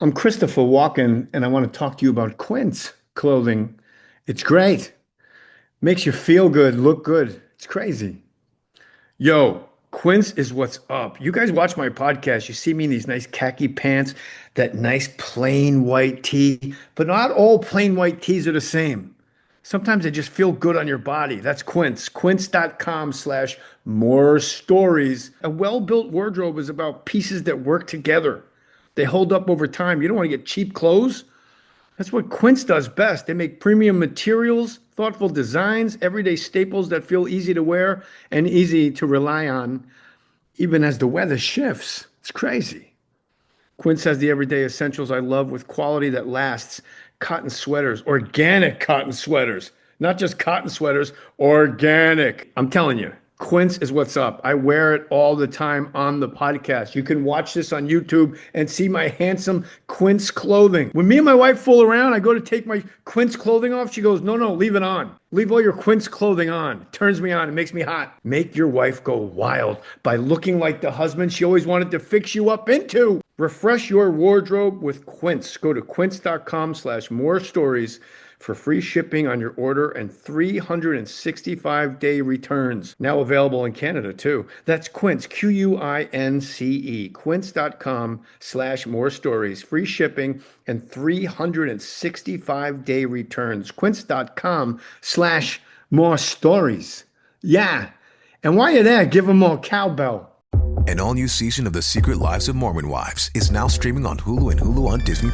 I'm Christopher Walken, and I want to talk to you about Quince clothing. It's great. Makes you feel good, look good. It's crazy. Yo, Quince is what's up. You guys watch my podcast. You see me in these nice khaki pants, that nice plain white tee, but not all plain white tees are the same. Sometimes they just feel good on your body. That's Quince. Quince.com/ more stories. A well-built wardrobe is about pieces that work together. They hold up over time. You don't want to get cheap clothes. That's what Quince does best. They make premium materials, thoughtful designs, everyday staples that feel easy to wear and easy to rely on, even as the weather shifts. It's crazy. Quince has the everyday essentials I love with quality that lasts. Cotton sweaters, organic cotton sweaters, not just cotton sweaters, organic. I'm telling you, Quince is what's up. I wear it all the time on the podcast. You can watch this on YouTube and see my handsome Quince clothing. When me and my wife fool around, I go to take my Quince clothing off. She goes, no, no, leave it on. Leave all your Quince clothing on. It turns me on. It makes me hot. Make your wife go wild by looking like the husband she always wanted to fix you up into. Refresh your wardrobe with Quince. Go to quince.com/more stories for free shipping on your order and 365-day returns. Now available in Canada too. That's Quince, Quince, quince.com/more stories, free shipping and 365-day returns. Quince.com/more stories. Yeah. And while you're there, give them more cowbell. An all-new season of The Secret Lives of Mormon Wives is now streaming on Hulu and Hulu on Disney+.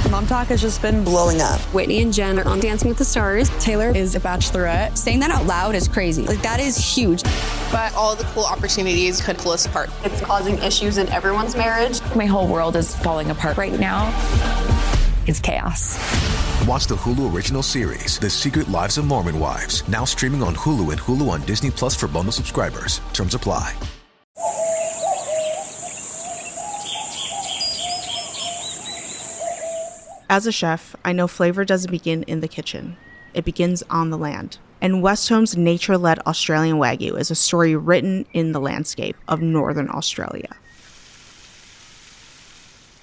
Mom Talk has just been blowing up. Whitney and Jen are on Dancing with the Stars. Taylor is a bachelorette. Saying that out loud is crazy. Like, that is huge. But all the cool opportunities could pull us apart. It's causing issues in everyone's marriage. My whole world is falling apart right now. It's chaos. Watch the Hulu original series, The Secret Lives of Mormon Wives, now streaming on Hulu and Hulu on Disney Plus for bundle subscribers. Terms apply. As a chef, I know flavor doesn't begin in the kitchen. It begins on the land. And Westhome's nature-led Australian Wagyu is a story written in the landscape of Northern Australia.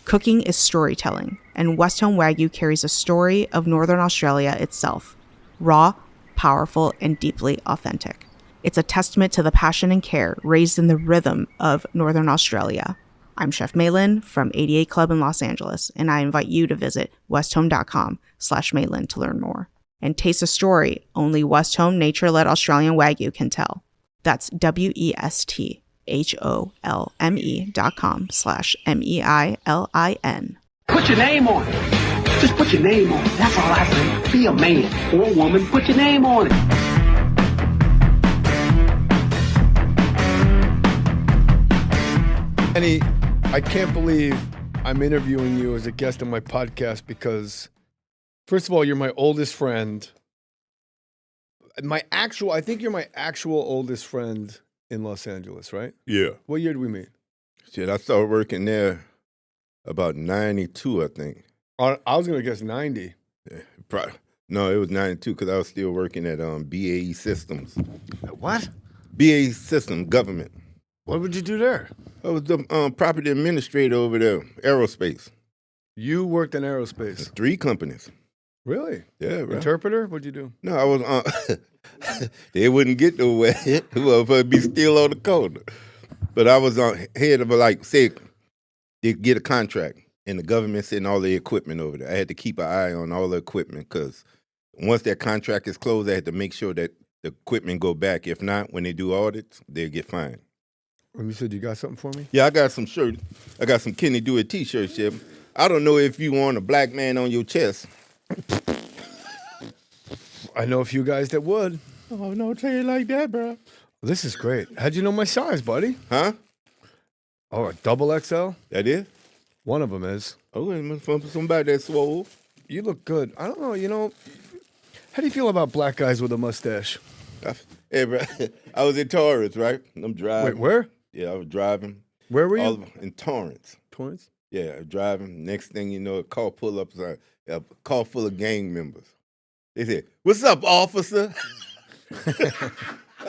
Cooking is storytelling, and Westhome Wagyu carries a story of Northern Australia itself. Raw, powerful, and deeply authentic. It's a testament to the passion and care raised in the rhythm of Northern Australia. I'm Chef Maylin from 88 Club in Los Angeles, and I invite you to visit westhome.com/Maylin to learn more and taste a story only Westhome nature-led Australian Wagyu can tell. That's WESTHOME.com/MEILIN. Put your name on it. Just put your name on it. That's all I say. Be a man or a woman. Put your name on it. Kenny, I can't believe I'm interviewing you as a guest on my podcast because, first of all, you're my oldest friend. I think you're my actual oldest friend in Los Angeles, right? Yeah. What year did we meet? Shit, I started working there about 92, I think. I was going to guess 90. Yeah, probably. No, it was 92 because I was still working at BAE Systems. What? BAE Systems, government. What would you do there? I was the property administrator over there, aerospace. You worked in aerospace. 3 companies. Really? Yeah, bro. Interpreter? What'd you do? No, I was they wouldn't get nowhere. Well, I'd be still on the corner. But I was head of say they get a contract and the government sending all the equipment over there. I had to keep an eye on all the equipment because once that contract is closed, I had to make sure that the equipment go back. If not, when they do audits, they'll get fined. And you said you got something for me? Yeah, I got some shirt. I got some Kenny Do It t-shirts, Chip. I don't know if you want a black man on your chest. I know a few guys that would. Oh, no, tell you like that, bro. This is great. How'd you know my size, buddy? Huh? Oh, a double XL? That is? One of them is. Oh, from somebody that's swole. You look good. I don't know, how do you feel about black guys with a mustache? Hey, bro, I was in Torrance, right? I'm driving. Wait, where? Yeah, I was driving. Where were you? In Torrance. Torrance? Yeah, I was driving. Next thing you know, a car pull up, a car full of gang members. They said, "What's up, officer?" I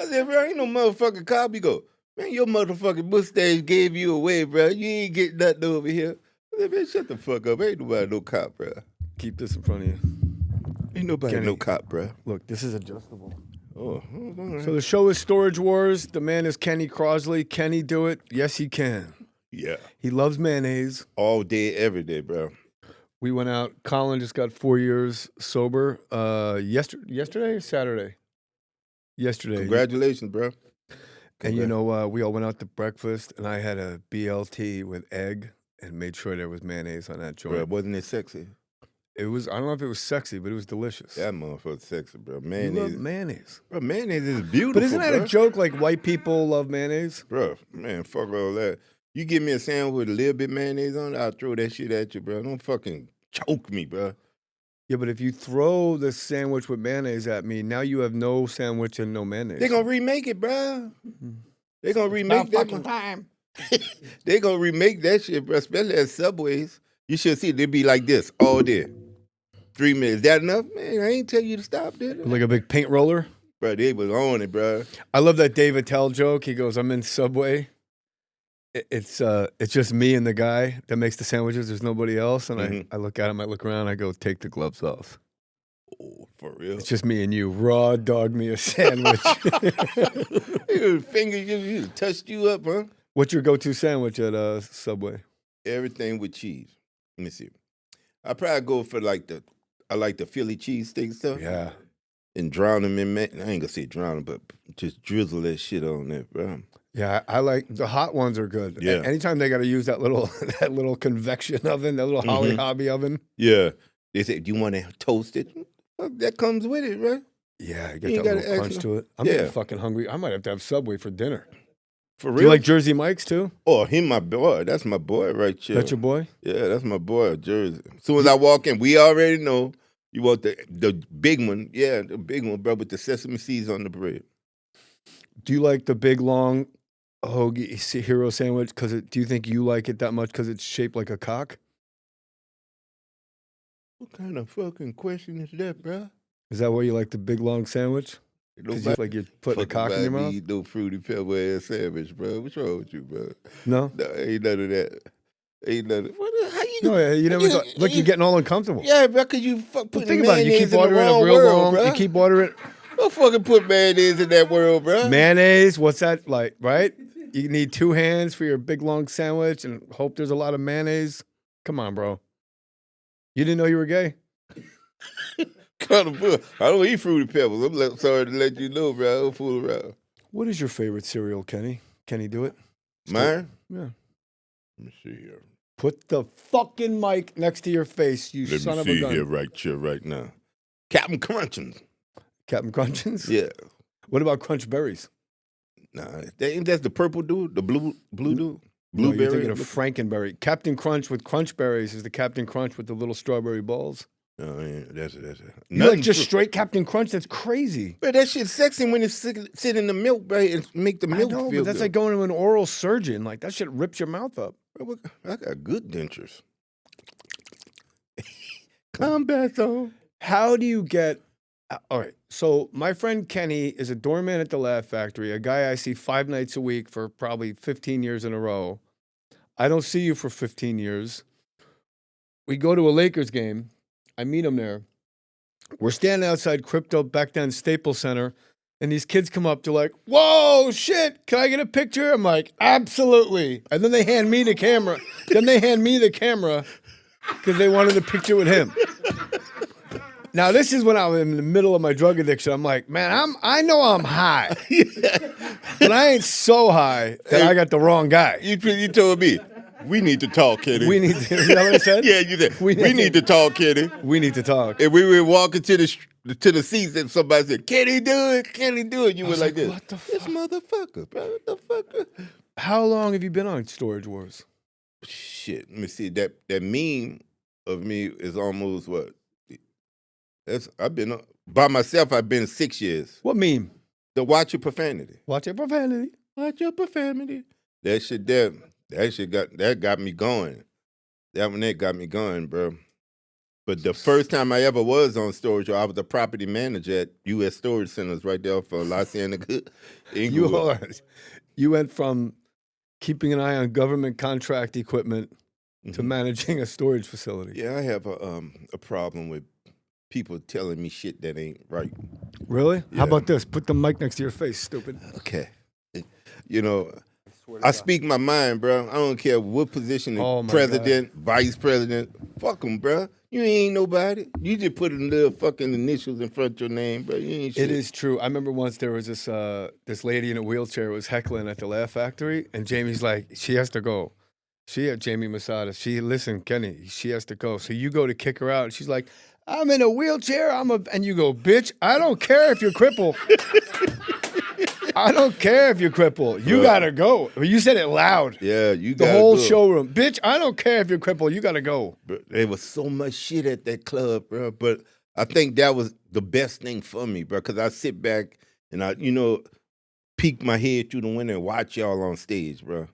said, "Bro, ain't no motherfucking cop." He go, "Man, your motherfucking mustache gave you away, bro. You ain't getting nothing over here." Man, shut the fuck up. Ain't nobody no cop, bro. Keep this in front of you. Ain't nobody Kenny. no cop, bro. Look, this is adjustable. Oh, all right. So the show is Storage Wars. The man is Kenny Crossley. Can he do it? Yes, he can. Yeah. He loves mayonnaise. All day, every day, bro. We went out. Colin just got 4 years sober. Yesterday or Saturday? Yesterday. Congratulations, bro. And you know, we all went out to breakfast, and I had a BLT with egg and made sure there was mayonnaise on that joint. Bro, wasn't it sexy? It was. I don't know if it was sexy, but it was delicious. That motherfucker's sexy, bro. You Mayonnaise. love mayonnaise. Bro, mayonnaise is beautiful, But isn't that bro. a joke? Like white people love mayonnaise. Bro, man, fuck all that. You give me a sandwich with a little bit mayonnaise on it, I'll throw that shit at you, bro. Don't fucking choke me, bro. Yeah, but if you throw the sandwich with mayonnaise at me, now you have no sandwich and no mayonnaise. They gonna remake it, bro. They gonna remake that fucking time. They gonna remake that shit, bro. Especially at Subways. You should see they be like this all day. 3 minutes. Is that enough? Man, I ain't tell you to stop, did I? Like a big paint roller. Bro, they was on it, bro. I love that Dave Attell joke. He goes, "I'm in Subway. It's just me and the guy that makes the sandwiches. There's nobody else." And I look at him. I look around. I go, "Take the gloves off. Oh, for real? It's just me and you. Raw dog me a sandwich." Finger you touched you up, huh? What's your go-to sandwich at Subway? Everything with cheese. Let me see. I probably go for I like the Philly cheesesteak stuff. Yeah. And drown them in, I ain't gonna say drown them, but just drizzle that shit on there, bro. Yeah, I like the hot ones are good. Yeah. Anytime they got to use that little convection oven, that little Holly Hobby oven. Yeah. They say, do you want to toast it? Fuck, that comes with it, right? Yeah, You get ain't that gotta little crunch ask to it. I'm getting fucking hungry. I might have to have Subway for dinner. For real? Do you like Jersey Mike's too? Oh, him, my boy. That's my boy right there. That's your boy? Yeah, that's my boy, Jersey. As soon as I walk in, we already know you want the big one. Yeah, the big one, bro, with the sesame seeds on the bread. Do you like the big long hoagie hero sandwich? Do you think you like it that much because it's shaped like a cock? What kind of fucking question is that, bro? Is that why you like the big long sandwich? Because you like you're putting a cock in your mouth? Eat no fruity pebble ass sandwich, bro. What's wrong with you, bro? No? No, ain't none of that. Ain't none of how you No, yeah, you never thought. Look, you're getting all uncomfortable. Yeah, bro, because you Well, putting think about it. You mayonnaise keep in the ordering wrong a real world, long. bro. You keep ordering Don't fucking put mayonnaise in that world, bro. mayonnaise. What's that like? Right? You need 2 hands for your big long sandwich, and hope there's a lot of mayonnaise. Come on, bro. You didn't know you were gay? Kind of bull. I don't eat fruity pebbles. I'm sorry to let you know, bro. I don't fool around. What is your favorite cereal, Kenny? Can he do it? Mine? Yeah. Let me see here. Put the fucking mic next to your face, you son of a gun. right now. Captain Crunchins. Captain Crunchins? Yeah. What about Crunch Berries? Nah, that's the purple dude, the blue dude. No, Blueberry. you're thinking of Frankenberry. Captain Crunch with Crunch Berries is the Captain Crunch with the little strawberry balls. Oh, yeah, that's it. You like just straight Captain Crunch? That's crazy. But that shit's sexy when it's sit in the milk, bro, and make the milk I know, feel but that's good. like going to an oral surgeon. Like that shit rips your mouth up. Bro, I got good dentures. Combat zone. How do you get? All right. So my friend Kenny is a doorman at the Laugh Factory, a guy I see 5 nights a week for probably 15 years in a row. I don't see you for 15 years. We go to a Lakers game. I meet him there. We're standing outside Crypto back then Staples Center, and these kids come up. They're like, "Whoa, shit! Can I get a picture?" I'm like, "Absolutely!" And then they hand me the camera. Because they wanted a picture with him. Now this is when I was in the middle of my drug addiction. I'm like, man, I know I'm high, but I ain't so high that I got the wrong guy. You told me. We need to talk, Kenny. We need to. Is that what I said? Yeah, you said. We need to talk, Kenny. We need to talk. And we were walking to the seats, and somebody said, "Can he do it? Can he do it?" You were like this. What the fuck? This motherfucker, bro. What the fuck? How long have you been on Storage Wars? Shit. Let me see. That meme of me is almost what? I've been by myself. I've been 6 years. What meme? The Watch Your Profanity. Watch your profanity. Watch your profanity. That shit there. That got me going. That got me going, bro. But the first time I ever was on Storage, I was a property manager at U.S. Storage Centers right there for La Cienega. You went from keeping an eye on government contract equipment to managing a storage facility. Yeah, I have a problem with people telling me shit that ain't right. Really? Yeah. How about this? Put the mic next to your face, stupid. Okay. You know, I speak my mind, bro. I don't care what position, president, vice president. Fuck them, bro. You ain't nobody. You just put in little fucking initials in front of your name, bro. You ain't shit. It is true. I remember once there was this lady in a wheelchair who was heckling at the Laugh Factory, and Jamie's like, she has to go. Jamie Masada. Listen, Kenny, she has to go. So you go to kick her out, and she's like, I'm in a wheelchair. And you go, bitch, I don't care if you're crippled. I don't care if you're crippled. You gotta go. You said it loud. Yeah, you got the whole showroom. Bitch, I don't care if you're crippled. You gotta go. But there was so much shit at that club, bro. But I think that was the best thing for me, bro. Because I sit back and I, peek my head through the window and watch y'all on stage, bro.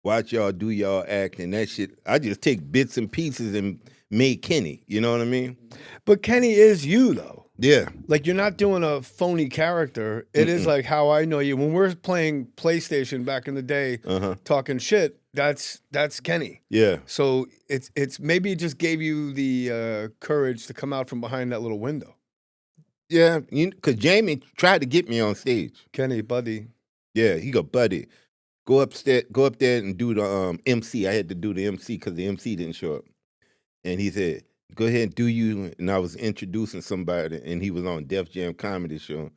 Watch y'all do y'all act and that shit. I just take bits and pieces and made Kenny. You know what I mean? But Kenny is you, though. Yeah. Like, you're not doing a phony character. It is like how I know you. When we're playing PlayStation back in the day, talking shit, that's Kenny. Yeah. So it's maybe it just gave you the courage to come out from behind that little window. Yeah, because Jamie tried to get me on stage. Kenny, buddy. Yeah, he go, buddy, go up there and do the MC. I had to do the MC because the MC didn't show up. And he said, go ahead and do you. And I was introducing somebody, and he was on Def Jam Comedy Show.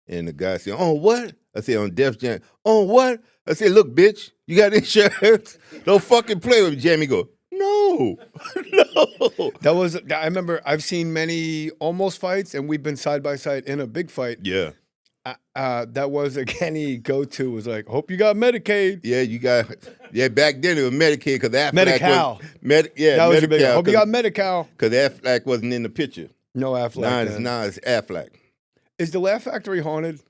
And the guy said, oh, what? I said, on Def Jam. Oh, what? I said, look, bitch, you got insurance? Don't fucking play with me. Jamie go, no, no. I remember I've seen many almost fights, and we've been side by side in a big fight. Yeah. That was a Kenny go-to. Was like, hope you got Medicaid. Yeah, back then it was Medicaid because Affleck Medi-Cal. That was a big. Hope you got Medi-Cal. Because Affleck wasn't in the picture. No Affleck. Nah, it's Affleck. Is the Laugh Factory haunted?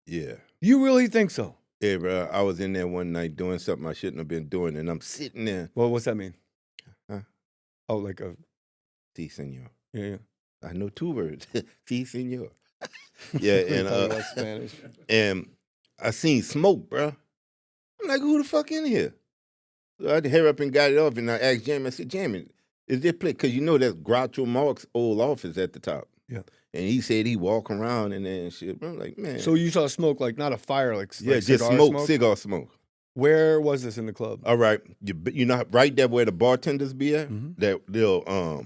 Yeah. You really think so? Yeah, bro. I was in there one night doing something I shouldn't have been doing, and I'm sitting there. Well, what's that mean? Huh? Oh, like a... Si, senor. Yeah. I know 2 words. Si, senor. Yeah, and Spanish. And I seen smoke, bro. I'm like, who the fuck in here? So I hurry up and got it off, and I asked Jamie. I said, Jamie, is this place? Because that's Groucho Marx's old office at the top. Yeah. And he said he walk around and then shit. I'm like, man. So you saw smoke, like not a fire, like just smoke, cigar smoke. Where was this in the club? All right, you know right there where the bartenders be at. That they'll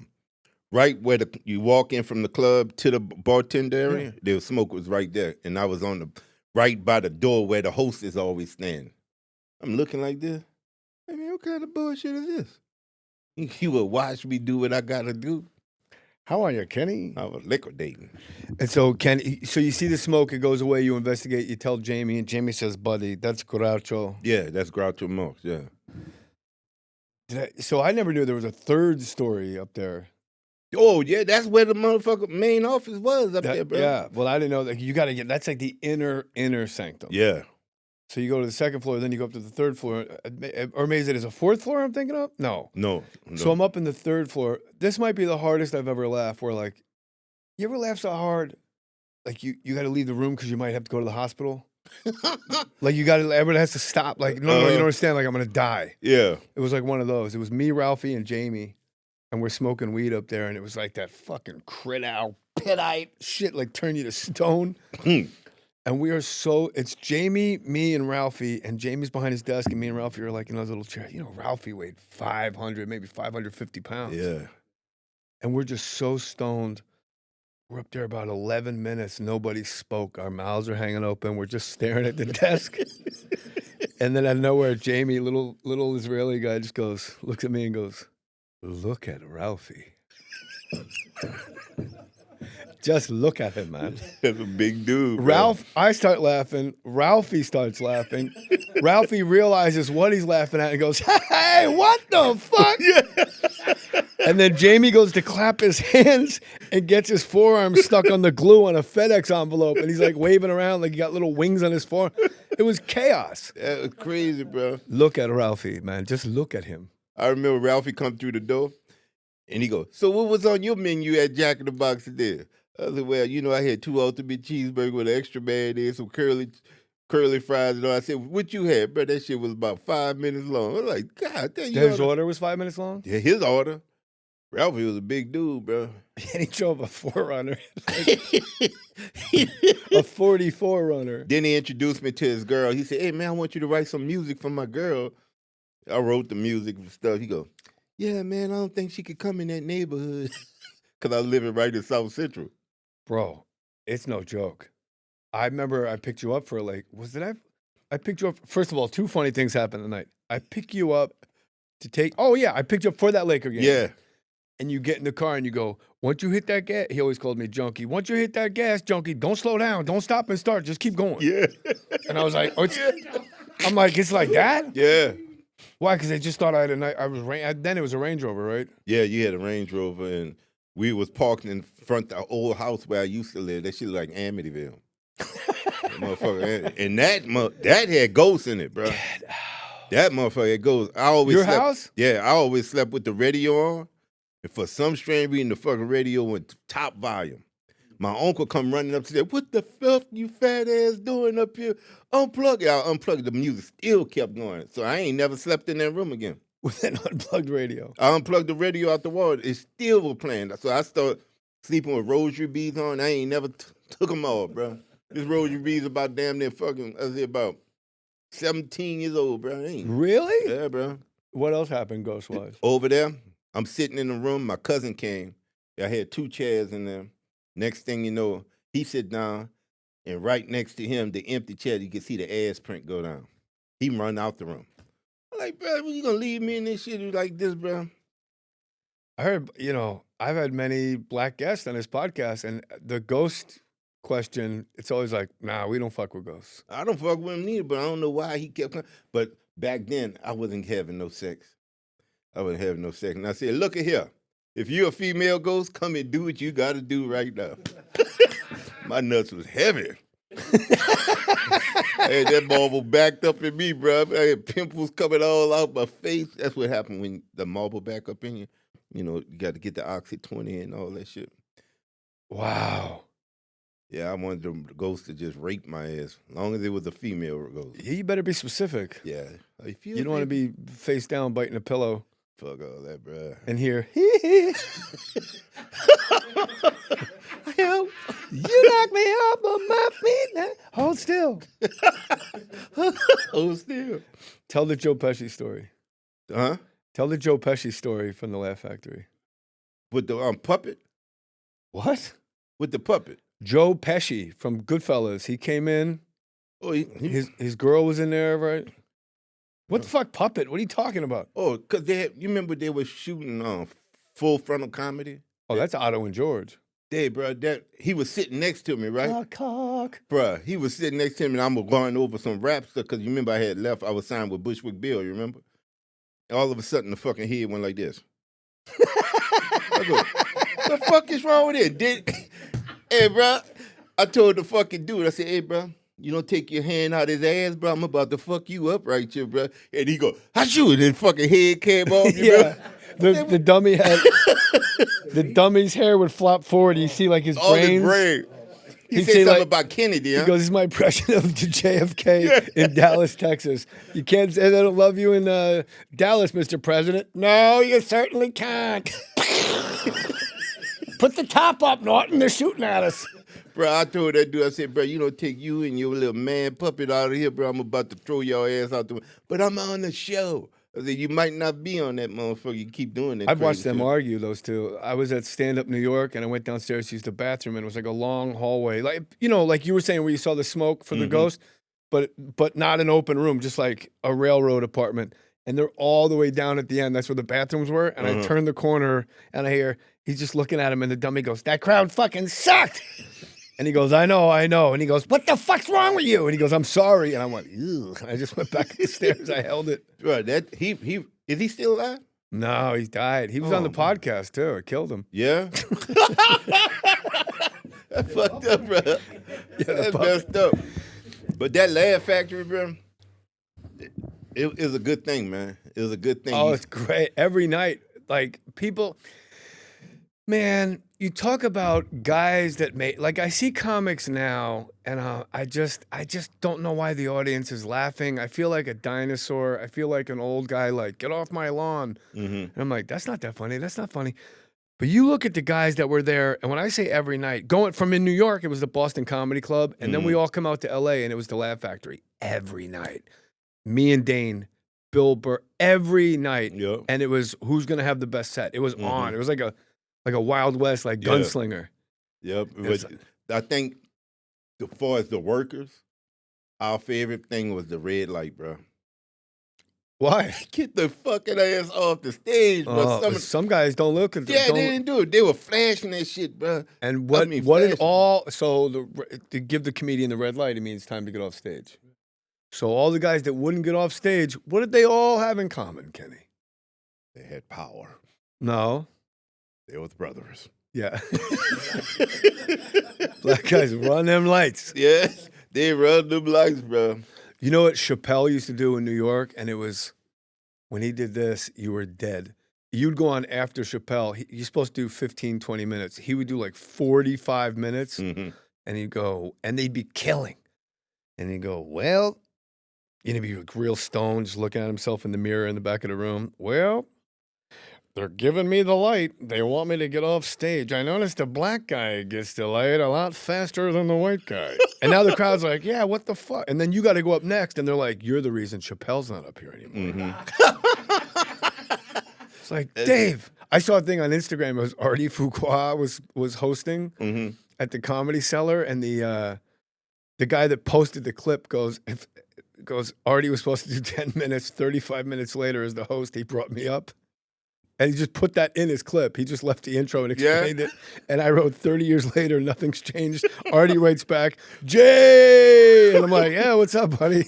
right where you walk in from the club to the bartender area. The smoke was right there, and I was on right by the door where the hostess always stand. I'm looking like this. I mean, what kind of bullshit is this? You will watch me do what I gotta do. How are you, Kenny? I was liquidating. And so, Kenny, so you see the smoke, it goes away, you investigate, you tell Jamie, and Jamie says, buddy, that's Groucho. Yeah, that's Groucho Marx, yeah. So I never knew there was a third story up there. Oh, yeah, that's where the motherfucker main office was up there, bro. Yeah, well, I didn't know that. You got to get, that's like the inner sanctum. Yeah. So you go to the second floor, then you go up to the third floor. Or maybe it is a fourth floor I'm thinking of? No. So I'm up in the third floor. This might be the hardest I've ever laughed, where like, you ever laugh so hard, like you got to leave the room because you might have to go to the hospital? Like everyone has to stop. Like, no, you don't understand. Like, I'm going to die. Yeah. It was like one of those. It was me, Ralphie, and Jamie, and we're smoking weed up there, and it was like that fucking crit-out, pitite shit, like turn you to stone. And we are it's Jamie, me, and Ralphie, and Jamie's behind his desk, and me and Ralphie are like in those little chairs. You know, Ralphie weighed 500, maybe 550 pounds. Yeah. And we're just so stoned. We're up there about 11 minutes. Nobody spoke. Our mouths are hanging open. We're just staring at the desk. And then out of nowhere, Jamie, little Israeli guy, just looks at me and goes, look at Ralphie. Just look at him, man. That's a big dude. I start laughing. Ralphie starts laughing. Ralphie realizes what he's laughing at and goes, hey, what the fuck? Yeah. And then Jamie goes to clap his hands and gets his forearm stuck on the glue on a FedEx envelope. And he's like waving around like he got little wings on his forearm. It was chaos. That was crazy, bro. Look at Ralphie, man. Just look at him. I remember Ralphie come through the door and he goes, so what was on your menu at Jack in the Box today? I said, well, I had 2 ultimate cheeseburgers with an extra mayonnaise, some curly curly fries and all. I said, what you had, bro? That shit was about 5 minutes long. I was like, God damn, you His order was 5 minutes long? Yeah, his order. Ralphie was a big dude, bro. And he drove a 4Runner. A 44 runner. Then he introduced me to his girl. He said, hey, man, I want you to write some music for my girl. I wrote the music and stuff. He goes, yeah, man, I don't think she could come in that neighborhood. Because I was living right in South Central. Bro, it's no joke. I remember I picked you up for I picked you up. First of all, two funny things happened tonight. I pick you up to take, I picked you up for that Laker game. Yeah. And you get in the car and you go, once you hit that gas, he always called me junkie. Once you hit that gas, junkie, don't slow down. Don't stop and start. Just keep going. Yeah. And I was like, I'm like, it's like that? Yeah. Why? Because they just thought I had a night. Then it was a Range Rover, right? Yeah, you had a Range Rover, and we was parked in front of the old house where I used to live. That shit looked like Amityville. Motherfucker, and that had ghosts in it, bro. That motherfucker had ghosts. Your house? Yeah, I always slept with the radio on, and for some strange reason, the fucking radio went to top volume. My uncle come running up to say, what the fuck you fat ass doing up here? Unplug it. I unplugged the music, still kept going. So I ain't never slept in that room again. With an unplugged radio. I unplugged the radio out the wall. It still was playing. So I started sleeping with rosary beads on. I ain't never took them off, bro. This rosary beads about damn near fucking, I was about 17 years old, bro. Really? Yeah, bro. What else happened ghost-wise? Over there, I'm sitting in the room. My cousin came. I had 2 chairs in there. Next thing you know, he sit down, and right next to him, the empty chair, you can see the ass print go down. He run out the room. I'm like, bro, you gonna leave me in this shit like this, bro? I heard, I've had many black guests on this podcast, and the ghost question, it's always like, nah, we don't fuck with ghosts. I don't fuck with him neither, but I don't know why he kept coming. But back then, I wasn't having no sex. And I said, look at here. If you're a female ghost, come and do what you got to do right now. My nuts was heavy. I had that marble backed up in me, bro. I had pimples coming all out my face. That's what happened when the marble back up in you. You got to get the Oxy 20 and all that shit. Wow. Yeah, I wanted the ghost to just rape my ass, as long as it was a female ghost. Yeah, you better be specific. Yeah. You don't want to be face down biting a pillow. Fuck all that, bro. And hear, help. You knock me off of my feet now. Hold still. Hold still. Tell the Joe Pesci story. Huh? Tell the Joe Pesci story from the Laugh Factory. With the puppet? What? With the puppet. Joe Pesci from Goodfellas. He came in. Oh, his girl was in there, right? What the fuck puppet? What are you talking about? Oh, because you remember they were shooting Full Frontal Comedy? Oh, that's Otto and George. Hey, bro, he was sitting next to me, right? Cock. Bro, he was sitting next to me, and I'm going over some rap stuff, because you remember I had left, I was signed with Bushwick Bill, you remember? All of a sudden, the fucking head went like this. I go, the fuck is wrong with it? Hey, bro, I told the fucking dude, I said, hey, bro, you don't take your hand out his ass, bro. I'm about to fuck you up right here, bro. And he go, "Achoo!" And then fucking head came off. Yeah, the dummy had the dummy's hair would flop forward. You see like his brains. His brain. He said something about Kennedy. Huh? He goes, "This is my impression of the JFK in Dallas, Texas. You can't say they don't love you in Dallas, Mr. President. No, you certainly can't. Put the top up, Norton. They're shooting at us." Bro, I told that dude, I said, bro, you don't take you and your little man puppet out of here, bro. I'm about to throw your ass out the window. But I'm on the show. I said, you might not be on that motherfucker. You keep doing that. I've watched them argue, those two. I was at Stand Up New York, and I went downstairs to use the bathroom, and it was like a long hallway. Like, like you were saying where you saw the smoke for the ghost, but not an open room, just like a railroad apartment. And they're all the way down at the end. That's where the bathrooms were. And I turned the corner, and I hear, he's just looking at him, and the dummy goes, "That crowd fucking sucked." And he goes, I know. And he goes, "What the fuck's wrong with you?" And he goes, "I'm sorry." And I went, "Ew." And I just went back up the stairs. I held it. Right, is he still alive? No, he died. He was on the podcast, too. It killed him. Yeah? That's fucked up, bro. Yeah, that's messed up. But that Laugh Factory, bro, it was a good thing, man. It was a good thing. Oh, it's great. Every night, like, people... Man, you talk about guys that make, like, I see comics now, and I just don't know why the audience is laughing. I feel like a dinosaur. I feel like an old guy, like, get off my lawn. And I'm like, that's not that funny. That's not funny. But you look at the guys that were there, and when I say every night, going from in New York, it was the Boston Comedy Club, and then we all come out to LA, and it was the Laugh Factory every night. Me and Dane, Bill Burr, every night, and it was who's gonna have the best set. It was on. It was like a Wild West, like gunslinger. Yep. But I think, as far as the workers, our favorite thing was the red light, bro. Why? Get the fucking ass off the stage, bro. Some guys don't look at they didn't do it. They were flashing that shit, bro. And what did all, so to give the comedian the red light, it means time to get off stage. So all the guys that wouldn't get off stage, what did they all have in common, Kenny? They had power. No. They were brothers. Yeah. Black guys run them lights. Yes, they run them lights, bro. You know what Chappelle used to do in New York? And it was, when he did this, you were dead. You'd go on after Chappelle. You're supposed to do 15, 20 minutes. He would do like 45 minutes. And he'd go, and they'd be killing. And he'd go, well, he'd be real stoned, just looking at himself in the mirror in the back of the room. Well, they're giving me the light. They want me to get off stage. I noticed the black guy gets the light a lot faster than the white guy. And now the crowd's like, yeah, what the fuck? And then you got to go up next, and they're like, you're the reason Chappelle's not up here anymore. It's like, Dave. I saw a thing on Instagram. It was Artie Fuqua was hosting at the Comedy Cellar, and the guy that posted the clip goes, Artie was supposed to do 10 minutes, 35 minutes later as the host, he brought me up. And he just put that in his clip. He just left the intro and explained it. And I wrote, 30 years later, nothing's changed. Artie writes back, Jay! And I'm like, yeah, what's up, buddy?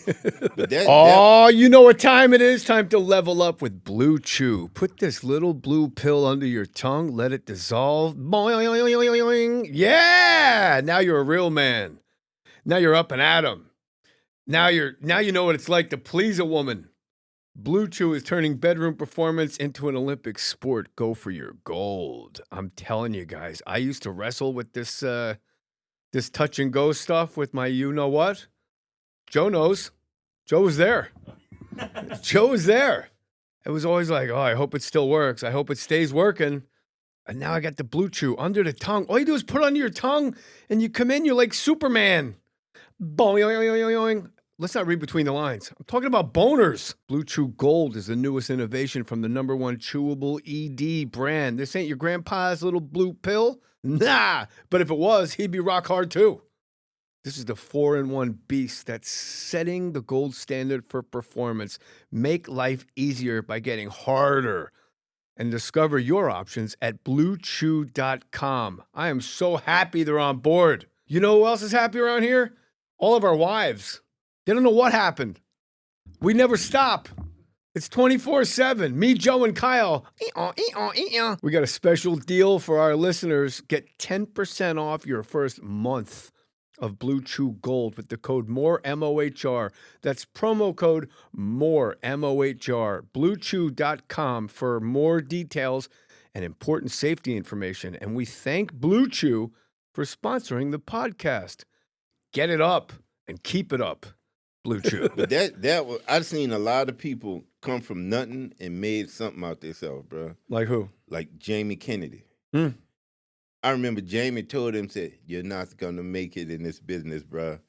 You know what time it is? Time to level up with Blue Chew. Put this little blue pill under your tongue. Let it dissolve. Boing. Yeah! Now you're a real man. Now you're up and at 'em. Now you know what it's like to please a woman. Blue Chew is turning bedroom performance into an Olympic sport. Go for your gold. I'm telling you guys, I used to wrestle with this touch and go stuff with my you-know-what. Joe knows. Joe was there. Joe was there. It was always like, oh, I hope it still works. I hope it stays working. And now I got the Blue Chew under the tongue. All you do is put it under your tongue, and you come in, you're like Superman. Boing. Let's not read between the lines. I'm talking about boners. Blue Chew Gold is the newest innovation from the #1 chewable ED brand. This ain't your grandpa's little blue pill. Nah, but if it was, he'd be rock hard too. This is the 4-in-1 beast that's setting the gold standard for performance. Make life easier by getting harder. And discover your options at bluechew.com. I am so happy they're on board. You know who else is happy around here? All of our wives. They don't know what happened. We never stop. It's 24/7. Me, Joe, and Kyle. We got a special deal for our listeners. Get 10% off your first month of Blue Chew Gold with the code MOHR, M-O-H-R. That's promo code MOHR, M-O-H-R. BlueChew.com for more details and important safety information. And we thank Blue Chew for sponsoring the podcast. Get it up and keep it up. Blue Chew. But that was, I've seen a lot of people come from nothing and made something out themselves, bro. Like who? Like Jamie Kennedy. I remember Jamie told him, said, you're not going to make it in this business, bro.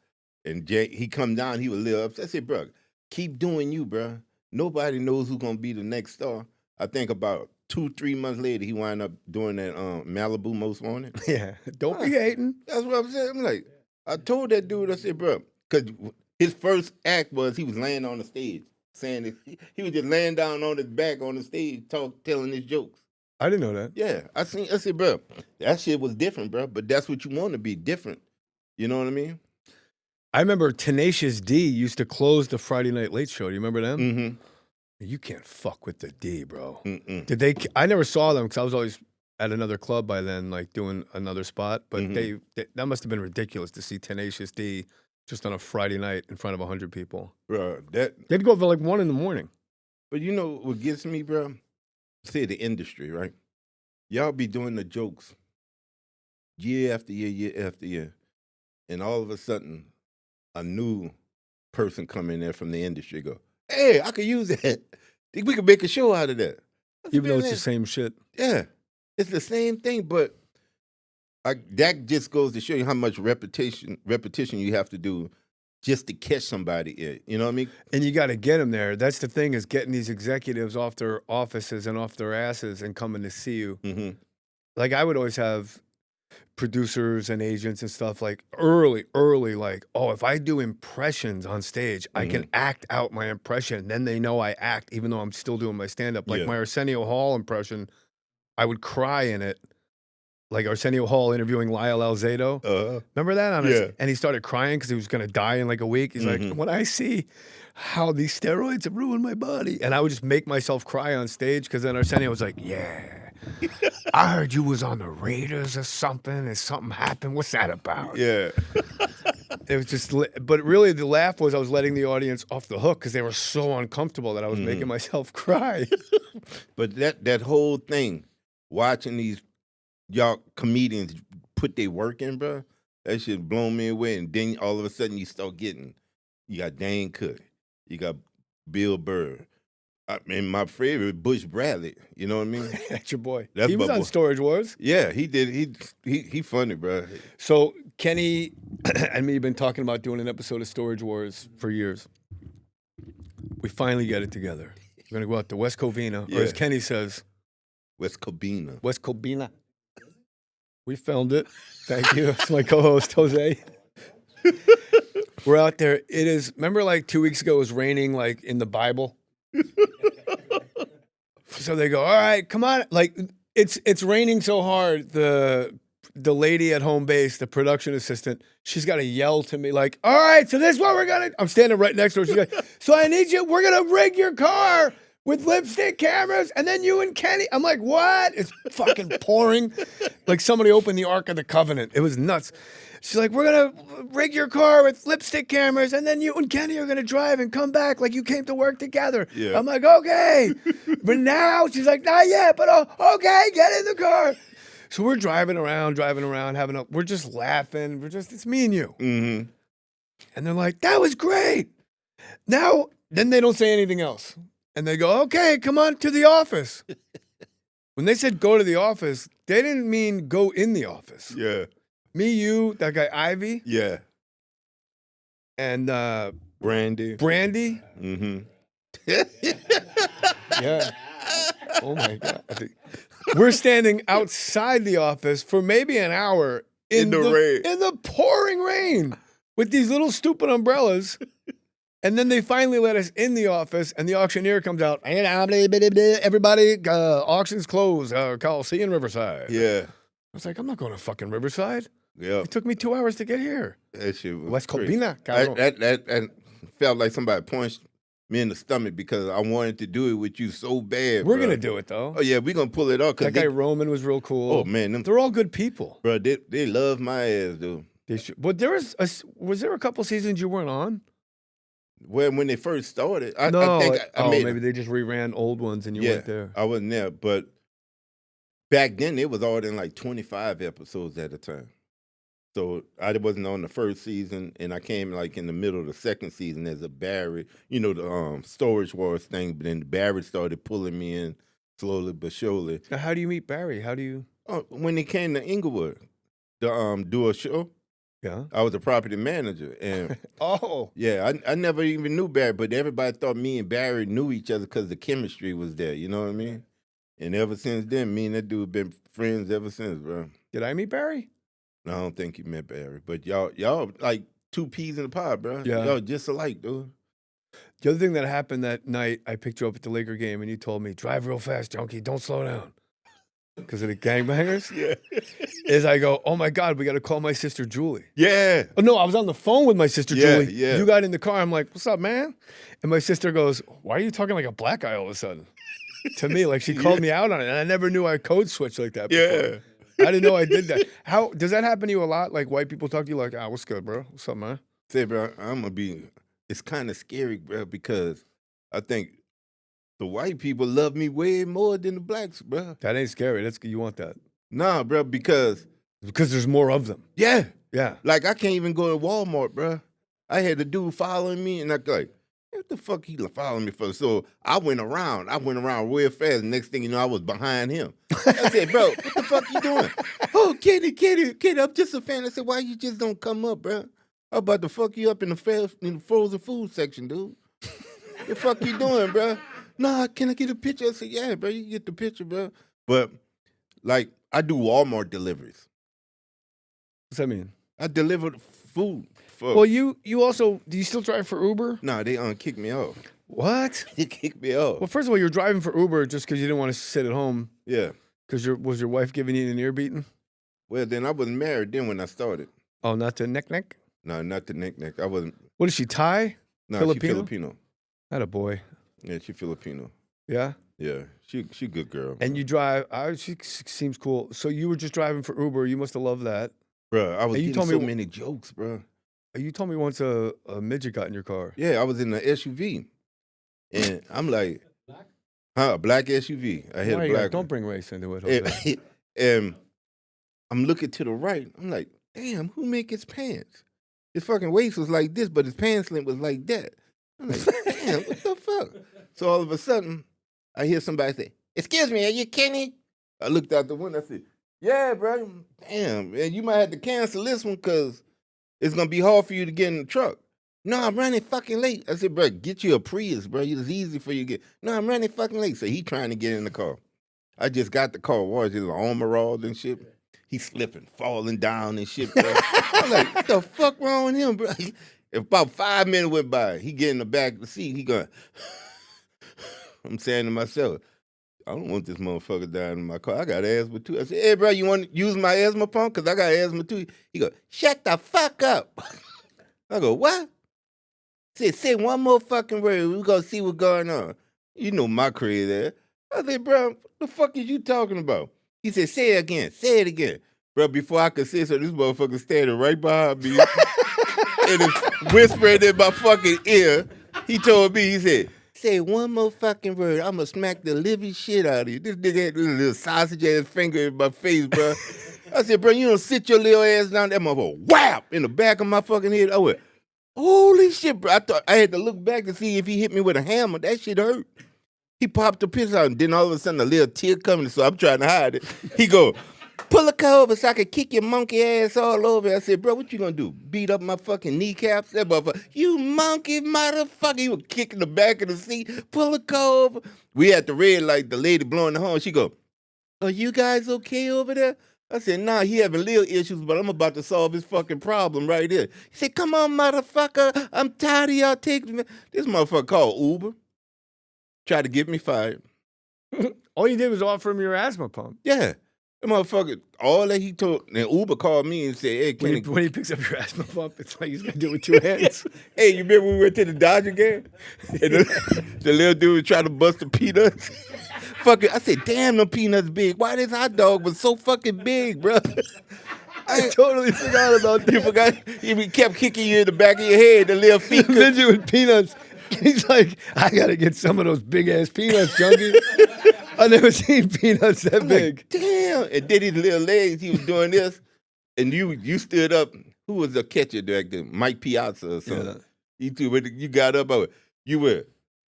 And he come down, he was a little upset. I said, bro, keep doing you, bro. Nobody knows who's going to be the next star. I think about 2-3 months later, he wound up doing that Malibu Most Wanted. Yeah, don't be hating. That's what I'm saying. I'm like, I told that dude, I said, bro, because his first act was he was laying on the stage, saying that he was just laying down on his back on the stage, telling his jokes. I didn't know that. Yeah, I said, bro, that shit was different, bro. But that's what you want to be, different. You know what I mean? I remember Tenacious D used to close the Friday Night Late Show. Do you remember them? Mm-hmm. You can't fuck with the D, bro. Mm-mm. Did they? I never saw them because I was always at another club by then, like doing another spot. But they that must have been ridiculous to see Tenacious D just on a Friday night in front of 100 people. Bro, they'd go for like 1 a.m. But you know what gets me, bro? Say the industry, right? Y'all be doing the jokes year after year, year after year, and all of a sudden, a new person come in there from the industry go, hey, I could use that. Think we could make a show out of that. Even though it's the same shit. Yeah, it's the same thing, but that just goes to show you how much repetition you have to do just to catch somebody. You know what I mean? And you got to get them there. That's the thing, is getting these executives off their offices and off their asses and coming to see you. Mm-hmm. Like, I would always have producers and agents and stuff like early, like, oh, if I do impressions on stage, I can act out my impression. Then they know I act, even though I'm still doing my stand-up. Like my Arsenio Hall impression, I would cry in it. Like Arsenio Hall interviewing Lyle Alzado. Remember that? And he started crying because he was going to die in like a week. He's like, when I see how these steroids have ruined my body. And I would just make myself cry on stage because then Arsenio was like, yeah, I heard you was on the Raiders or something and something happened. What's that about? Yeah. It was just, but really the laugh was I was letting the audience off the hook because they were so uncomfortable that I was making myself cry. But that whole thing, watching these y'all comedians put their work in, bro, that shit blown me away. And then all of a sudden you got Dane Cook, you got Bill Burr, and my favorite, Bush Bradley. You know what I mean? That's your boy. That's he was my on boy. Storage Wars. Yeah, he did. He funny, bro. So Kenny and me have been talking about doing an episode of Storage Wars for years. We finally get it together. We're gonna go out to West Covina, or as Kenny says, West Covina. West Covina. We filmed it. Thank you. It's my co-host, Jose. We're out there. It is, remember like 2 weeks ago it was raining like in the Bible? So they go, all right, come on. Like it's raining so hard. The lady at home base, the production assistant, she's got to yell to me like, all right, so this is what we're going to, I'm standing right next to her. She's like, so I need you, we're going to rig your car with lipstick cameras, and then you and Kenny. I'm like, what? It's fucking pouring. Like somebody opened the Ark of the Covenant. It was nuts. She's like, we're going to rig your car with lipstick cameras, and then you and Kenny are going to drive and come back like you came to work together. Yeah. I'm like, okay. But now, she's like, not yet, but okay, get in the car. So we're driving around, we're just laughing. It's me and you. Mm-hmm. And they're like, that was great. Now, then they don't say anything else. And they go, okay, come on to the office. When they said go to the office, they didn't mean go in the office. Yeah. Me, you, that guy Ivy. Yeah. And Brandy. Mm-hmm. Yeah. Oh my God. We're standing outside the office for maybe an hour in the rain. In the pouring rain with these little stupid umbrellas. And then they finally let us in the office, and the auctioneer comes out. Everybody, auction's closed. See you in Riverside. Yeah. I was like, I'm not going to fucking Riverside. Yeah. It took me 2 hours to get here. That shit was West crazy. Covina. That felt like somebody punched me in the stomach because I wanted to do it with you so bad. We're going to do it, though. Oh, yeah, we're going to pull it off. That guy Roman was real cool. Oh, man. They're all good people. Bro, they love my ass, dude. They should. But was there a couple seasons you weren't on? Well, when they first started, I think maybe they just reran old ones and you weren't there. I wasn't there, but back then it was all in like 25 episodes at a time. So I wasn't on the first season, and I came like in the middle of the second season as a Barry, the Storage Wars thing. But then Barry started pulling me in slowly but surely. Now, how do you meet Barry? How do you? Oh, when they came to Inglewood to do a show. Yeah, I was a property manager, and yeah, I never even knew Barry, but everybody thought me and Barry knew each other because the chemistry was there. You know what I mean? And ever since then, me and that dude been friends ever since, bro. Did I meet Barry? No, I don't think you met Barry, but y'all like two peas in a pod, bro. Yeah, y'all just alike, dude. The other thing that happened that night, I picked you up at the Laker game, and you told me, "Drive real fast, junkie. Don't slow down." Because of the gangbangers? Yeah. Is I go, oh my God, we got to call my sister Julie. Yeah. Oh, no, I was on the phone with my sister Julie. Yeah. You got in the car. I'm like, what's up, man? And my sister goes, why are you talking like a black guy all of a sudden? To me, like she called me out on it. And I never knew I code switched like that before. Yeah. I didn't know I did that. How does that happen to you a lot? Like white people talk to you like, what's good, bro? What's up, man? Say, bro, it's kind of scary, bro, because I think the white people love me way more than the blacks, bro. That ain't scary. You want that. Nah, bro, because Because there's more of them. Yeah. Yeah. Like, I can't even go to Walmart, bro. I had a dude following me, and I like, what the fuck he following me for? So I went around real fast. Next thing you know, I was behind him. I said, bro, what the fuck you doing? Oh, Kenny, I'm just a fan. I said, why you just don't come up, bro? I'm about to fuck you up in the frozen food section, dude. The fuck you doing, bro? Nah, can I get a picture? I said, yeah, bro, you can get the picture, bro. But, like, I do Walmart deliveries. What's that mean? I deliver food. Well, you also, do you still drive for Uber? No, they kicked me off. What? They kicked me off. Well, first of all, you're driving for Uber just because you didn't want to sit at home. Yeah. Because was your wife giving you an ear beating? Well, then I wasn't married then when I started. Oh, not the neck? No, not the neck. I wasn't. What is she, Thai? No, Filipino? she Filipino. Not a boy. Yeah, she Filipino. Yeah? Yeah, she good girl. And you drive, she seems cool. So you were just driving for Uber. You must have loved that. Bro, I was you getting so many jokes, bro. You told me once a midget got in your car. Yeah, I was in the SUV. And I'm like, a black SUV. I had a black Don't bring race into it. Jose. And I'm looking to the right. I'm like, damn, who make his pants? His fucking waist was like this, but his pants length was like that. I'm like, damn, what the fuck? So all of a sudden, I hear somebody say, excuse me, are you Kenny? I looked out the window. I said, yeah, bro. Damn, man, you might have to cancel this one because it's going to be hard for you to get in the truck. No, I'm running fucking late. I said, bro, get you a Prius, bro. It's easy for you to get. No, I'm running fucking late. So he trying to get in the car. I just got the car washed. His armor rolled and shit. He slipping, falling down and shit, bro. I'm like, what the fuck wrong with him, bro? About 5 minutes went by. He get in the back of the seat. He going, I'm saying to myself, I don't want this motherfucker dying in my car. I got asthma too. I said, hey, bro, you want to use my asthma pump? Because I got asthma too. He go, shut the fuck up. I go, what? Say one more fucking word. We going to see what's going on. You know my crazy there. I said, bro, what the fuck is you talking about? He said, say it again. Say it again. Bro, before I could say so, this motherfucker standing right behind me and is whispering in my fucking ear. He told me, he said, say one more fucking word, I'm going to smack the living shit out of you. This nigga had this little sausage-ass finger in my face, bro. I said, bro, you don't sit your little ass down. That motherfucker whap in the back of my fucking head. I went, holy shit, bro. I thought I had to look back to see if he hit me with a hammer. That shit hurt. He popped the piss out, and then all of a sudden a little tear coming, so I'm trying to hide it. He go, pull a car over so I can kick your monkey ass all over. I said, bro, what you gonna do? Beat up my fucking kneecaps? That motherfucker, you monkey motherfucker. He was kicking the back of the seat. Pull a car over. We at the red light, the lady blowing the horn. She go, are you guys okay over there? I said, nah, he having little issues, but I'm about to solve his fucking problem right here. He said, come on, motherfucker. I'm tired of y'all taking me. This motherfucker called Uber. Tried to get me fired. All you did was offer him your asthma pump. Yeah. The motherfucker, all that he told, and Uber called me and said, hey, Kenny. When he picks up your asthma pump, it's like he's going to do it with two hands. Hey, you remember we went to the Dodger game? And the little dude was trying to bust the peanuts? Fucking, I said, damn, them peanuts big. Why this hot dog was so fucking big, bro? I totally forgot about that. You forgot? He kept kicking you in the back of your head, the little feet. Midget with peanuts. He's like, I got to get some of those big-ass peanuts, junkie. I've never seen peanuts that big. Like, damn. And then his little legs, he was doing this. And you stood up. Who was the catcher back then? Mike Piazza or something. Yeah. You got up. You were,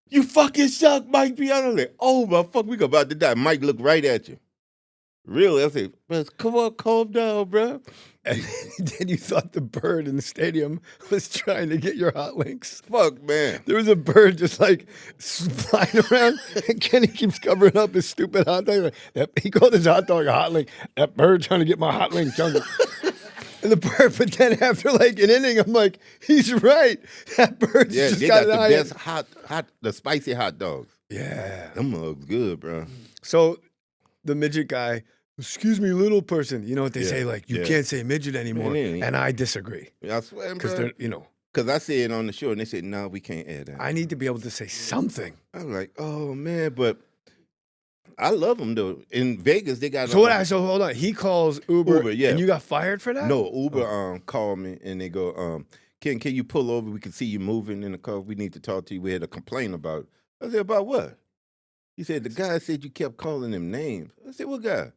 you fucking suck, Mike Piazza. I was like, oh, my fuck, we about to die. Mike looked right at you. Really? I said, come on, calm down, bro. And then you thought the bird in the stadium was trying to get your hot links. Fuck, man. There was a bird just like flying around, and Kenny keeps covering up his stupid hot dog. He called his hot dog a hot link. That bird trying to get my hot link, jungle. And the bird, but then after like an inning, I'm like, he's right. That bird's just they got the best the spicy hot dogs. Yeah. Them mugs good, bro. So the midget guy, excuse me, little person. You know what they say? Like, you can't say midget anymore. And I disagree. I swear, because they're, you know. Because I said it on the show, and they said, no, we can't add that. I need to be able to say something. I'm like, oh, man, but I love them, though. In Vegas, they got... So hold on. He calls Uber, yeah. And you got fired for that? No, Uber called me, and they go, can you pull over? We can see you moving in the car. We need to talk to you. We had a complaint about it. I said, about what? He said, the guy said you kept calling him names. I said, what guy?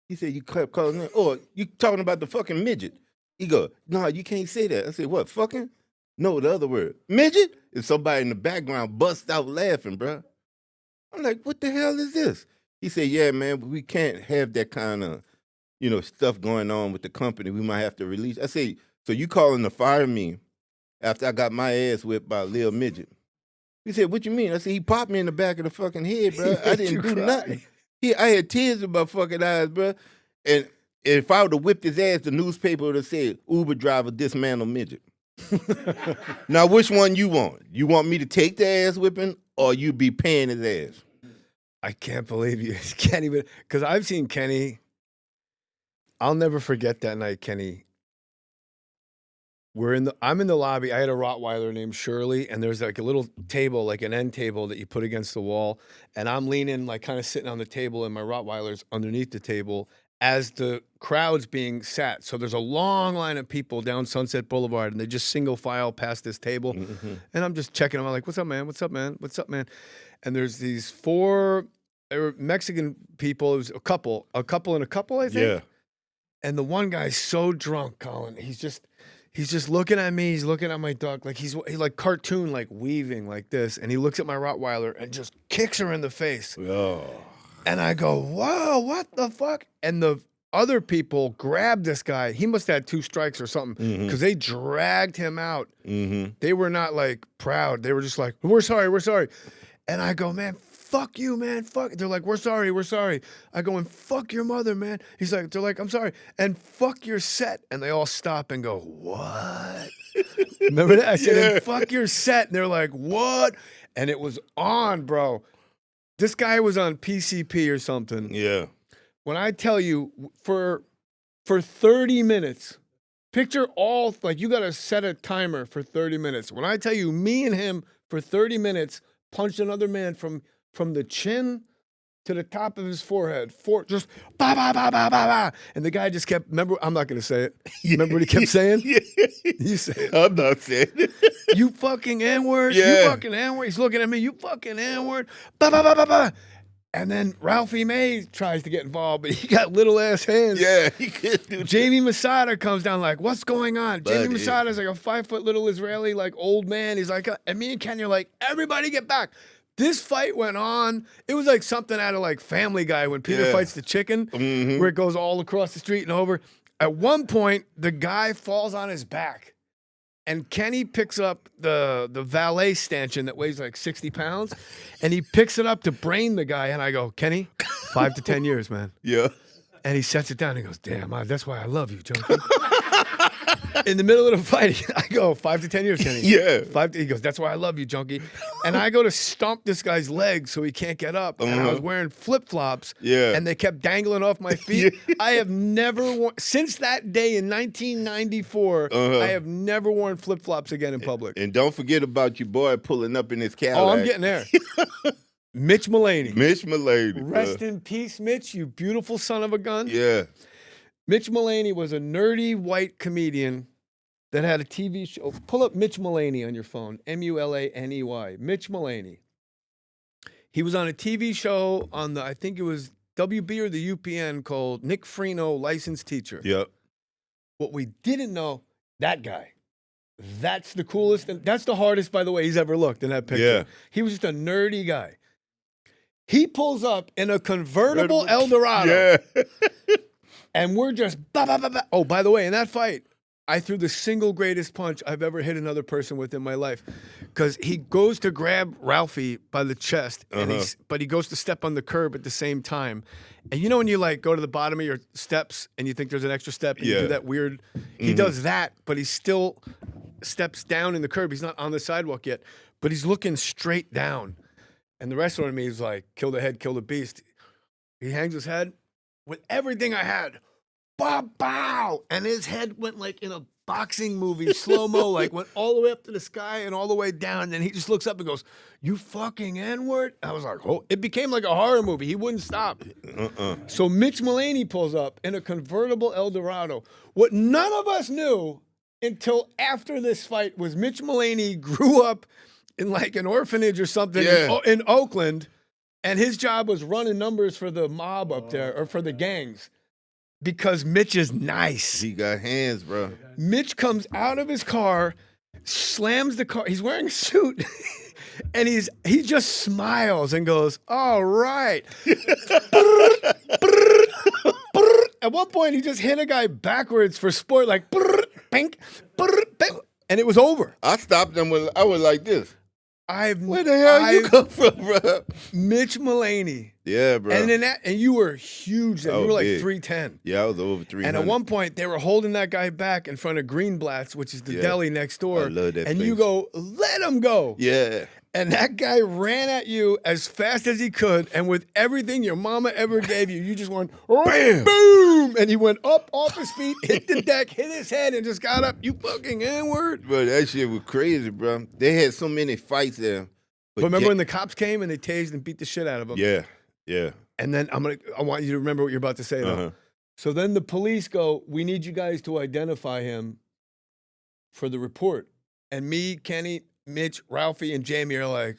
He said, you kept calling him, oh, you talking about the fucking midget. He go, no, you can't say that. I said, what, fucking? No, the other word. Midget? And somebody in the background bust out laughing, bro. I'm like, what the hell is this? He said, yeah, man, we can't have that kind of, stuff going on with the company. We might have to release. I say, so you calling to fire me after I got my ass whipped by a little midget? He said, what you mean? I said, he popped me in the back of the fucking head, bro. I didn't do nothing. I had tears in my fucking eyes, bro. And if I would have whipped his ass, the newspaper would have said, Uber driver dismantle midget. Now, which one you want? You want me to take the ass whipping or you be paying his ass? I can't believe you. Kenny, because I've seen Kenny. I'll never forget that night, Kenny. I'm in the lobby. I had a Rottweiler named Shirley, and there's like a little table, like an end table that you put against the wall. And I'm leaning, like kind of sitting on the table, and my Rottweiler's underneath the table as the crowd's being sat. So there's a long line of people down Sunset Boulevard, and they just single file past this table. Mm-hmm. And I'm just checking them. I'm like, what's up, man? What's up, man? What's up, man? And there's these 4 Mexican people. It was a couple, I think. Yeah. And the one guy's so drunk, Colin. He's just looking at me. He's looking at my dog. Like he's like cartoon, like weaving like this. And he looks at my Rottweiler and just kicks her in the face. Oh. And I go, whoa, what the fuck? And the other people grabbed this guy. He must have had 2 strikes or something because they dragged him out. Mm-hmm. They were not like proud. They were just like, we're sorry. And I go, man, fuck you, man, fuck. They're like, we're sorry. I go, and fuck your mother, man. They're like, I'm sorry. And fuck your set. And they all stop and go, what? Remember that? I said, Yeah. and fuck your set. And they're like, what? And it was on, bro. This guy was on PCP or something. Yeah. When I tell you, for 30 minutes, picture all, like you got to set a timer for 30 minutes. When I tell you, me and him for 30 minutes punched another man from the chin to the top of his forehead. Just ba ba ba ba ba ba. And the guy just kept, remember, I'm not going to say it. Remember what he kept saying? You say it. I'm not saying it. You fucking N-word. Yeah. You fucking N-word. He's looking at me. You fucking N-word. Ba ba ba ba ba. And then Ralphie May tries to get involved, but he got little ass hands. Yeah, he could do that. Jamie Masada comes down like, what's going on? Buddy. Jamie Masada's like a 5-foot little Israeli, like old man. He's like, and me and Kenny are like, everybody get back. This fight went on. It was like something out of like Family Guy when Peter fights the chicken, where it goes all across the street and over. At one point, the guy falls on his back. And Kenny picks up the valet stanchion that weighs like 60 pounds, and he picks it up to brain the guy. And I go, Kenny, 5 to 10 years, man. Yeah. And he sets it down. And he goes, damn, that's why I love you, Junkie. In the middle of the fight, I go, 5 to 10 years, Kenny. Yeah. He goes, that's why I love you, Junkie. And I go to stomp this guy's legs so he can't get up. And I was wearing flip-flops. Yeah. And they kept dangling off my feet. I have never worn, since that day in 1994, I have never worn flip-flops again in public. And don't forget about your boy pulling up in his Cadillac. Oh, I'm getting there. Mitch Mulaney. Mitch Mulaney. Rest in peace, Mitch, you beautiful son of a gun. Yeah. Mitch Mulaney was a nerdy white comedian that had a TV show. Pull up Mitch Mulaney on your phone, Mulaney. Mitch Mulaney. He was on a TV show on I think it was WB or the UPN called Nick Freno, Licensed Teacher. Yep. What we didn't know, that guy. That's the coolest, and that's the hardest, by the way, he's ever looked in that picture. Yeah. He was just a nerdy guy. He pulls up in a convertible Eldorado. Yeah. And we're just, bah, bah, bah, bah. Oh, by the way, in that fight, I threw the single greatest punch I've ever hit another person with in my life. Because he goes to grab Ralphie by the chest, but he goes to step on the curb at the same time. And you know when you like go to the bottom of your steps and you think there's an extra step and you do that weird, he does that, but he still steps down in the curb. He's not on the sidewalk yet, but he's looking straight down. And the restaurant of me is like, kill the head, kill the beast. He hangs his head. With everything I had, bow, bow, and his head went like in a boxing movie, slow-mo, like went all the way up to the sky and all the way down, and then he just looks up and goes, you fucking N-word? I was like, oh, it became like a horror movie. He wouldn't stop. So Mitch Mulaney pulls up in a convertible Eldorado. What none of us knew until after this fight was Mitch Mulaney grew up in like an orphanage or something in Oakland. And his job was running numbers for the mob up there, or for the gangs. because Mitch is nice. He got hands, bro. Mitch comes out of his car, slams the car. He's wearing a suit, and he just smiles and goes, "All right." At one point, he just hit a guy backwards for sport, like pink, and it was over. I stopped him when I was like this. Where the hell you come from, bro? Mitch Mulaney. Yeah, bro. And you were huge then. You were like big. 310. Yeah, I was over 300. And at one point, they were holding that guy back in front of Greenblatt's, which is the deli next door. I love that And place. you go, let him go. Yeah. And that guy ran at you as fast as he could, and with everything your mama ever gave you, you just went, bam, boom, and he went up off his feet, hit the deck, hit his head, and just got up. You fucking N-word. Bro, that shit was crazy, bro. They had so many fights there. But remember when the cops came and they tased and beat the shit out of him? Yeah, yeah. And then I want you to remember what you're about to say, though. Uh-huh. So then the police go, we need you guys to identify him for the report. And me, Kenny, Mitch, Ralphie, and Jamie are like,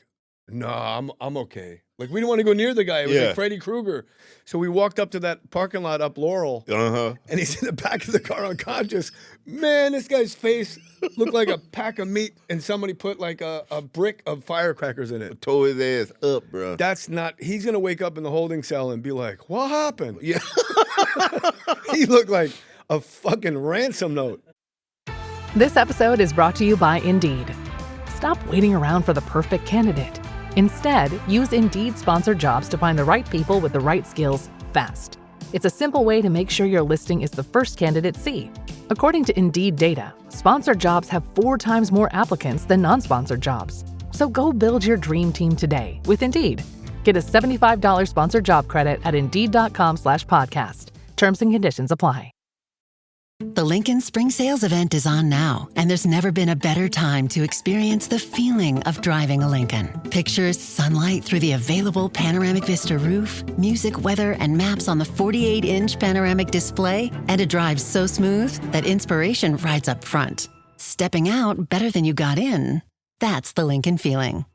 nah, I'm okay. Like, we didn't want to go near the guy. It was like Freddy Krueger. So we walked up to that parking lot up Laurel, and he's in the back of the car unconscious. Man, this guy's face looked like a pack of meat, and somebody put like a brick of firecrackers in it. Tore his ass up, bro. That's not, he's going to wake up in the holding cell and be like, what happened? Yeah. He looked like a fucking ransom note. This episode is brought to you by Indeed. Stop waiting around for the perfect candidate. Instead, use Indeed sponsored jobs to find the right people with the right skills fast. It's a simple way to make sure your listing is the first candidates see. According to Indeed data, sponsored jobs have 4 times more applicants than non-sponsored jobs. So go build your dream team today with Indeed. Get a $75 sponsored job credit at Indeed.com/podcast. Terms and conditions apply. The Lincoln Spring Sales event is on now, and there's never been a better time to experience the feeling of driving a Lincoln. Pictures, sunlight through the available panoramic vista roof, music, weather, and maps on the 48-inch panoramic display, and a drive so smooth that inspiration rides up front. Stepping out better than you got in. That's the Lincoln feeling.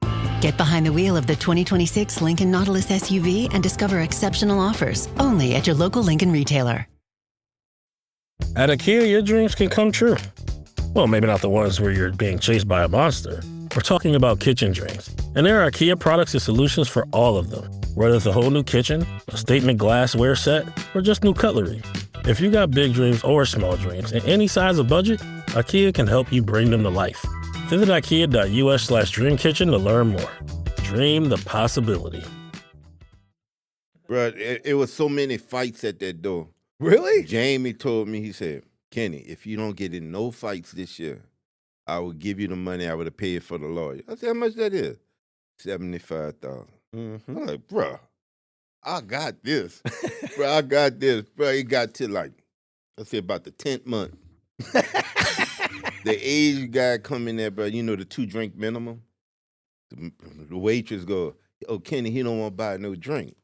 Get behind the wheel of the 2026 Lincoln Nautilus SUV and discover exceptional offers only at your local Lincoln retailer. At IKEA, your dreams can come true. Well, maybe not the ones where you're being chased by a monster. We're talking about kitchen dreams. And there are IKEA products and solutions for all of them. Whether it's a whole new kitchen, a statement glassware set, or just new cutlery. If you got big dreams or small dreams in any size of budget, IKEA can help you bring them to life. Visit IKEA.us/dreamkitchen to learn more. Dream the possibility. Bro, it was so many fights at that door. Really? Jamie told me, he said, Kenny, if you don't get in no fights this year, I will give you the money I would have paid for the lawyer. I said, how much that is? $75,000. Mm-hmm. I'm like, bro, I got this. Bro, I got this. Bro, it got to like, I said about the 10th month. The Asian guy come in there, bro, you know, the 2-drink minimum. The waitress go, oh, Kenny, he don't want to buy no drink.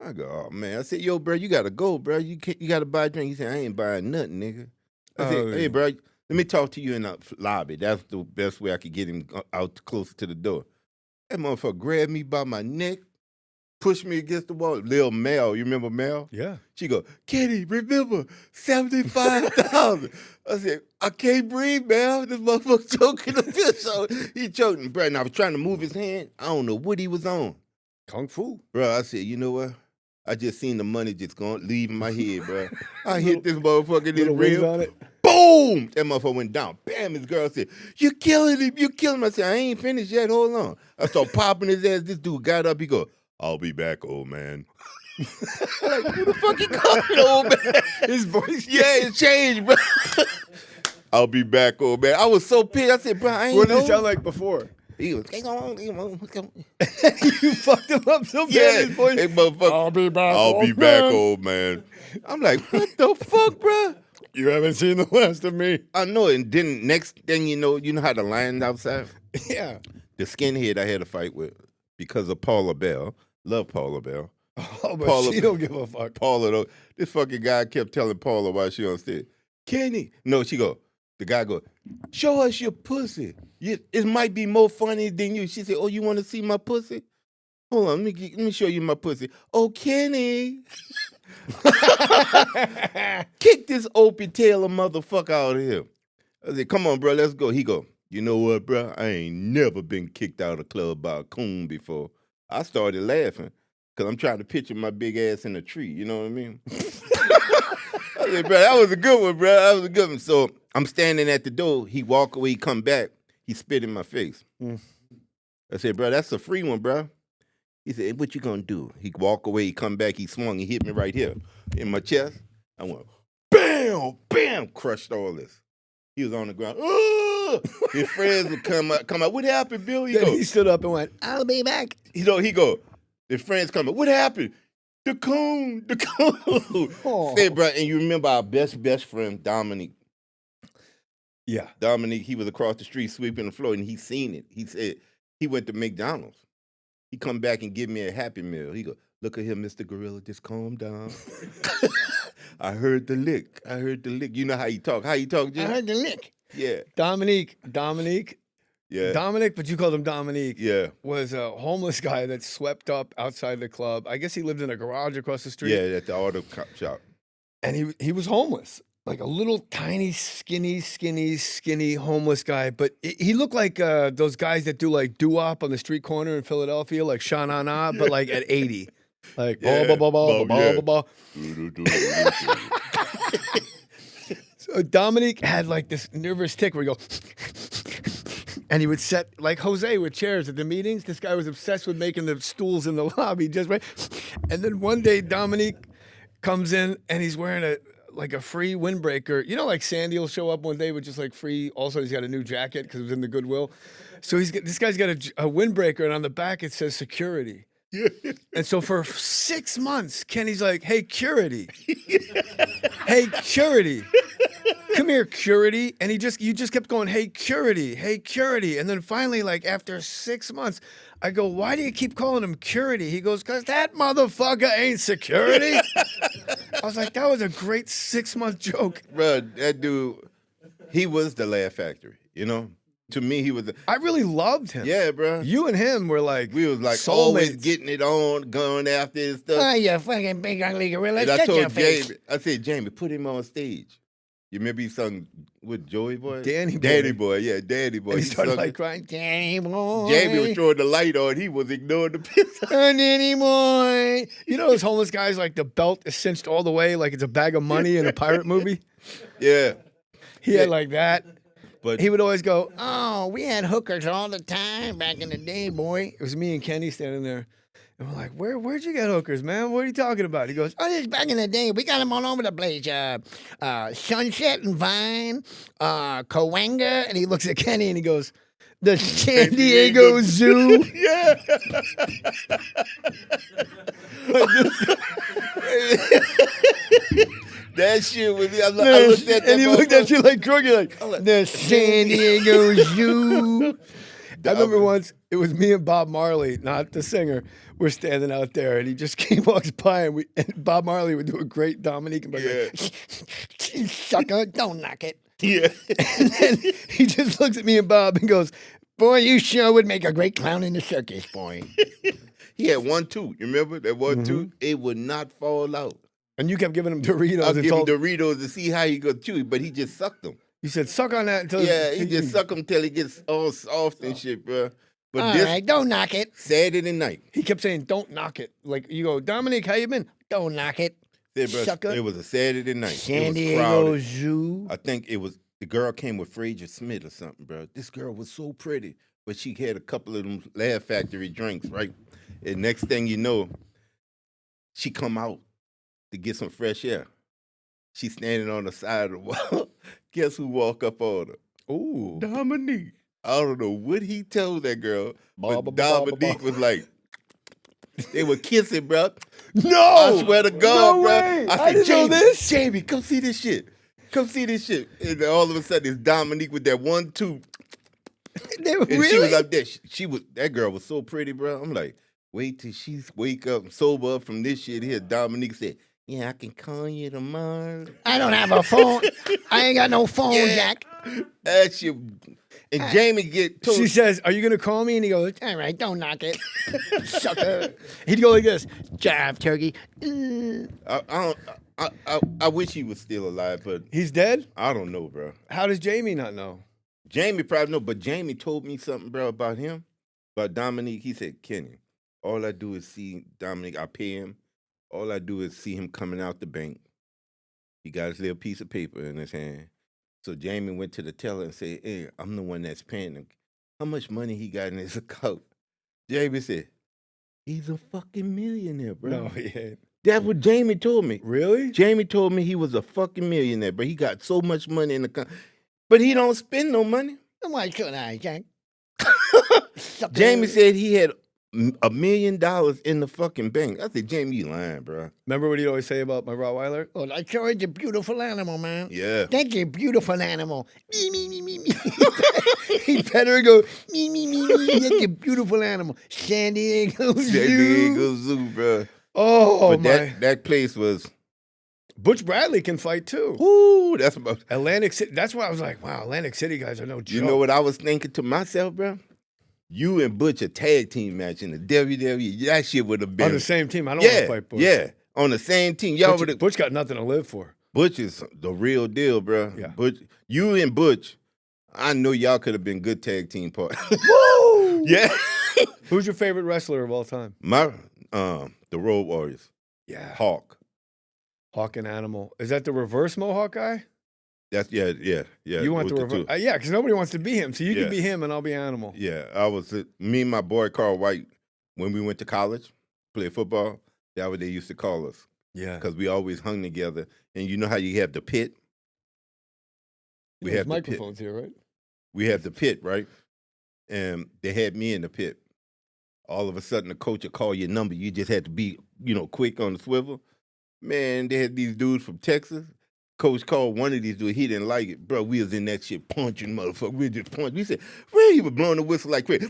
I go, oh, man. I said, yo, bro, you got to go, bro. You got to buy a drink. He said, I ain't buying nothing, nigga. I said, hey, bro, let me talk to you in the lobby. That's the best way I could get him out closer to the door. That motherfucker grabbed me by my neck, pushed me against the wall. Lil Mel, you remember Mel? Yeah. She go, Kenny, remember, $75,000. I said, I can't breathe, Mel. This motherfucker choking the fish out. He choking, bro. And I was trying to move his hand. I don't know what he was on. Kung Fu. Bro, I said, you know what? I just seen the money just leaving my head, bro. I hit this motherfucker in the rib. On it. Boom! That motherfucker went down. Bam! His girl said, you killing him. You killing him. I said, I ain't finished yet. Hold on. I started popping his ass. This dude got up. He go, I'll be back, old man. I'm like, who the fuck he calling, old man? His voice. Yeah, it changed, bro. I'll be back, old man. I was so pissed. I said, bro, I ain't What did know. he sound like before? He was, You fucked him up so bad. yeah, His voice. hey, motherfucker. I'll be back. I'll be old back, man. old man. I'm like, what the fuck, bro? You haven't seen the last of me. I know. And then next thing you know how the lion outside? Yeah. The skinhead I had a fight with because of Paula Bell. Love Paula Bell. Oh, but Paula, she don't give a fuck. Paula, though, this fucking guy kept telling Paula while she on stage, Kenny. No, the guy go, show us your pussy. It might be more funny than you. She said, oh, you want to see my pussy? Hold on, let me show you my pussy. Oh, Kenny. Kick this Opie Taylor motherfucker out of here. I said, come on, bro, let's go. He go, you know what, bro? I ain't never been kicked out of a club by a coon before. I started laughing because I'm trying to picture my big ass in a tree. You know what I mean? I said, bro, that was a good one, bro. That was a good one. So I'm standing at the door. He walk away, he come back. He spit in my face. I said, bro, that's a free one, bro. He said, what you gonna do? He walk away, he come back, he swung, he hit me right here in my chest. I went, bam, bam, crushed all this. He was on the ground. His friends would come out. What happened, Bill? He stood up and went, I'll be back. He go, the friends come out. What happened? The coon. Say, bro, and you remember our best friend, Dominique. Yeah. Dominique, he was across the street sweeping the floor, and he seen it. He said, he went to McDonald's. He come back and give me a Happy Meal. He go, look at him, Mr. Gorilla, just calm down. I heard the lick. You know how he talk. How he talk, Jim? I heard the lick. Yeah. Dominique. Yeah. Dominic, but you called him Dominique. Yeah. Was a homeless guy that swept up outside the club. I guess he lived in a garage across the street. Yeah, at the auto shop. And he was homeless. Like a little tiny, skinny homeless guy. But he looked like those guys that do like doo-wop on the street corner in Philadelphia, like Sha-na-na, but like at 80. Like, So Dominique had like this nervous tick where he go, and he would set, like Jose with chairs at the meetings. This guy was obsessed with making the stools in the lobby just right. And then one day Dominique comes in and he's wearing a free windbreaker. You know, like Sandy will show up one day with just like free. Also, he's got a new jacket because it was in the Goodwill. So this guy's got a windbreaker, and on the back it says security. And so for 6 months, Kenny's like, "Hey, Curity, hey, Curity, come here, Curity." And you just kept going, "Hey, Curity, hey, Curity." And then finally, like after 6 months, I go, "Why do you keep calling him Curity?" He goes, "'Cause that motherfucker ain't security." I was like, that was a great 6-month joke. Bro, that dude, he was the Laugh Factory, you know? To me, he was. I really loved him. Yeah, bro. You and him were like, we was like soulmates. Always getting it on, going after his stuff. Oh, you fucking big ugly gorilla. And I Shut your told face. Jamie, I said, Jamie, put him on stage. You remember he sung with Joey Boy? Danny Boy. Danny Boy, yeah, Danny Boy. And he started sung like crying, Danny Boy. Jamie was throwing the light on. He was ignoring the piss. Danny Boy. You know those homeless guys, like the belt is cinched all the way like it's a bag of money in a pirate movie? Yeah. He had like that. But he would always go, "Oh, we had hookers all the time back in the day, boy." It was me and Kenny standing there. And we're like, where'd you get hookers, man? What are you talking about? He goes, "Oh, this is back in the day. We got them all over the place. Sunset and Vine, Cahuenga." And he looks at Kenny and he goes, "The San Diego Zoo." Yeah. That shit was. I looked at that, and he looked at you like crooked, like the San Diego Zoo. I remember once it was me and Bob Marley, not the singer. We're standing out there, and he just walks by, and Bob Marley would do a great Dominique and be like, "Sucker, don't knock it." Yeah. And then he just looks at me and Bob and goes, "Boy, you sure would make a great clown in the circus, boy." He had one tooth. You remember that one tooth? It would not fall out. And you kept giving him Doritos. I give him Doritos to see how he could chew it, but he just sucked them. You said suck on that until he just suck them till he gets all soft and shit, bro. But all right, don't knock it. Saturday night. He kept saying, "Don't knock it." Like you go, "Dominique, how you been?" "Don't knock it." Yeah, bro, Sucker. it was a Saturday night. San Diego Zoo. I think it was the girl came with Fraser Smith or something, bro. This girl was so pretty, but she had a couple of them Laugh Factory drinks, right? And next thing you know, she come out to get some fresh air. She's standing on the side of the wall. Guess who walk up on her? Ooh. Dominique. I don't know what he told that girl, but Dominique was like, they were kissing, bro. No! I swear to God, No bro. way. I I said, didn't know this. Jamie, come see this shit. Come see this shit. And then all of a sudden, it's Dominique with that 1 2. And she was up there. That girl was so pretty, bro. I'm like, wait till she wake up and sober up from this shit here. Dominique said, "Yeah, I can call you tomorrow." I don't have a phone. I ain't got no phone, Jack. That shit. And Jamie told. She says, "Are you gonna call me?" And he goes, "All right, don't knock it, sucker." He'd go like this, "Jive turkey." I I wish he was still alive, but He's dead? I don't know, bro. How does Jamie not know? Jamie probably know, but Jamie told me something, bro, about him, about Dominique. He said, Kenny, all I do is see Dominique. I pay him. All I do is see him coming out the bank. He got his little piece of paper in his hand. So Jamie went to the teller and said, hey, I'm the one that's paying him. How much money he got in his account? Jamie said, he's a fucking millionaire, bro. No, he ain't. That's what Jamie told me. Really? Jamie told me he was a fucking millionaire, but he got so much money in the account. But he don't spend no money. Why couldn't I, Jack? Jamie said he had $1 million in the fucking bank. I said, Jamie, you lying, bro. Remember what he'd always say about my Rottweiler? Oh, I sure is a beautiful animal, man. Yeah. Thank you, beautiful animal. Me, me, me, me, me. He pet her and go, me, me, me, me. That's a beautiful animal. San Diego Zoo. San Diego Zoo, bro. oh, But my. that place was, Butch Bradley can fight, too. whoo, that's about. Atlantic City. That's why I was like, wow, Atlantic City guys are no joke. You know what I was thinking to myself, bro? You and Butch a tag team match in the WWE. That shit would have been On the same team. I don't want to fight Butch. Yeah, on the same team. Y'all would have. Butch got nothing to live for. Butch is the real deal, bro. Yeah. Butch, you and Butch, I know y'all could have been good tag team partners. Woo! Yeah. Who's your favorite wrestler of all time? The Road Warriors. Yeah. Hawk. Hawk and Animal. Is that the reverse Mohawk guy? That's yeah. You want with the reverse? two. Yeah, because nobody wants to be him. So you Yeah. can be him and I'll be Animal. Yeah, I was me and my boy Carl White when we went to college, played football. That's what they used to call us. Yeah. Because we always hung together. And you know how you have the pit? We There's have the pit. microphones here, right? We have the pit, right? And they had me in the pit. All of a sudden, the coach would call your number. You just had to be, quick on the swivel. Man, they had these dudes from Texas. Coach called one of these dudes. He didn't like it. Bro, we was in that shit punching, motherfucker. We just punching. We said, Ray, he was blowing the whistle like crazy.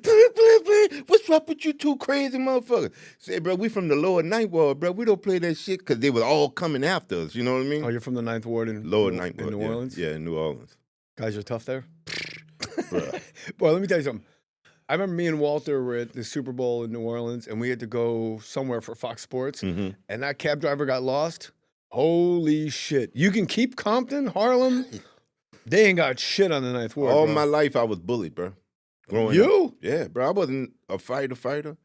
What's up with you two crazy motherfuckers? Said, bro, we from the lower ninth ward, bro. We don't play that shit because they were all coming after us. You know what I mean? Oh, you're from the Ninth Ward in Lower ninth in ward. New Orleans? Yeah, in New Orleans. Guys are tough there? Bruh. Boy, let me tell you something. I remember me and Walter were at the Super Bowl in New Orleans, and we had to go somewhere for Fox Sports, and that cab driver got lost. Holy shit. You can keep Compton, Harlem. They ain't got shit on the Ninth Ward, All bro. my life, I was bullied, bro. Growing You? up. Yeah, bro. I wasn't a fighter.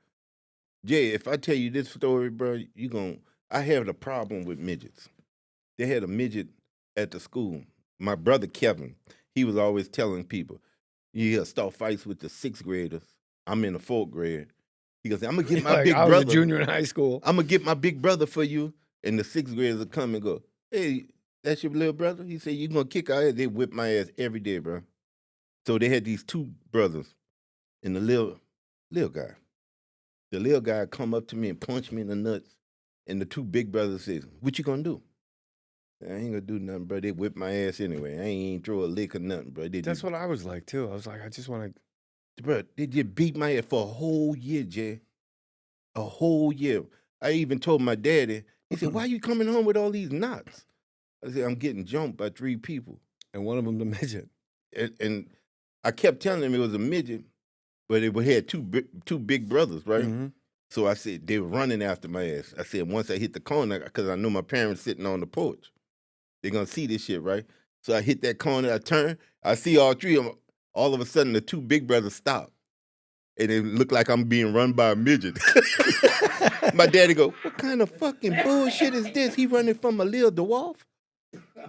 Jay, if I tell you this story, bro, I had a problem with midgets. They had a midget at the school. My brother Kevin, he was always telling people, you start fights with the 6th graders. I'm in the 4th grade. He goes, I'm going to get my big I was brother. a junior in high school. I'm going to get my big brother for you. And the 6th graders will come and go, hey, that's your little brother? He said, you going to kick our ass? They whip my ass every day, bro. So they had these 2 brothers and the little guy. The little guy come up to me and punch me in the nuts. And the 2 big brothers says, what you going to do? I ain't going to do nothing, bro. They whip my ass anyway. I ain't throw a lick or nothing, bro. That's what I was like, too. I was like, I just want to. Bro, they just beat my ass for a whole year, Jay. A whole year. I even told my daddy, he said, why you coming home with all these knots? I said, I'm getting jumped by 3 people. And one of them the midget. And I kept telling him it was a midget, but it had two big brothers, right? Mm-hmm. So I said, they were running after my ass. I said, once I hit the corner, because I knew my parents sitting on the porch, they're going to see this shit, right? So I hit that corner, I turn, I see all 3 of them. All of a sudden, the 2 big brothers stop. And it looked like I'm being run by a midget. My daddy go, what kind of fucking bullshit is this? He running from a little dwarf?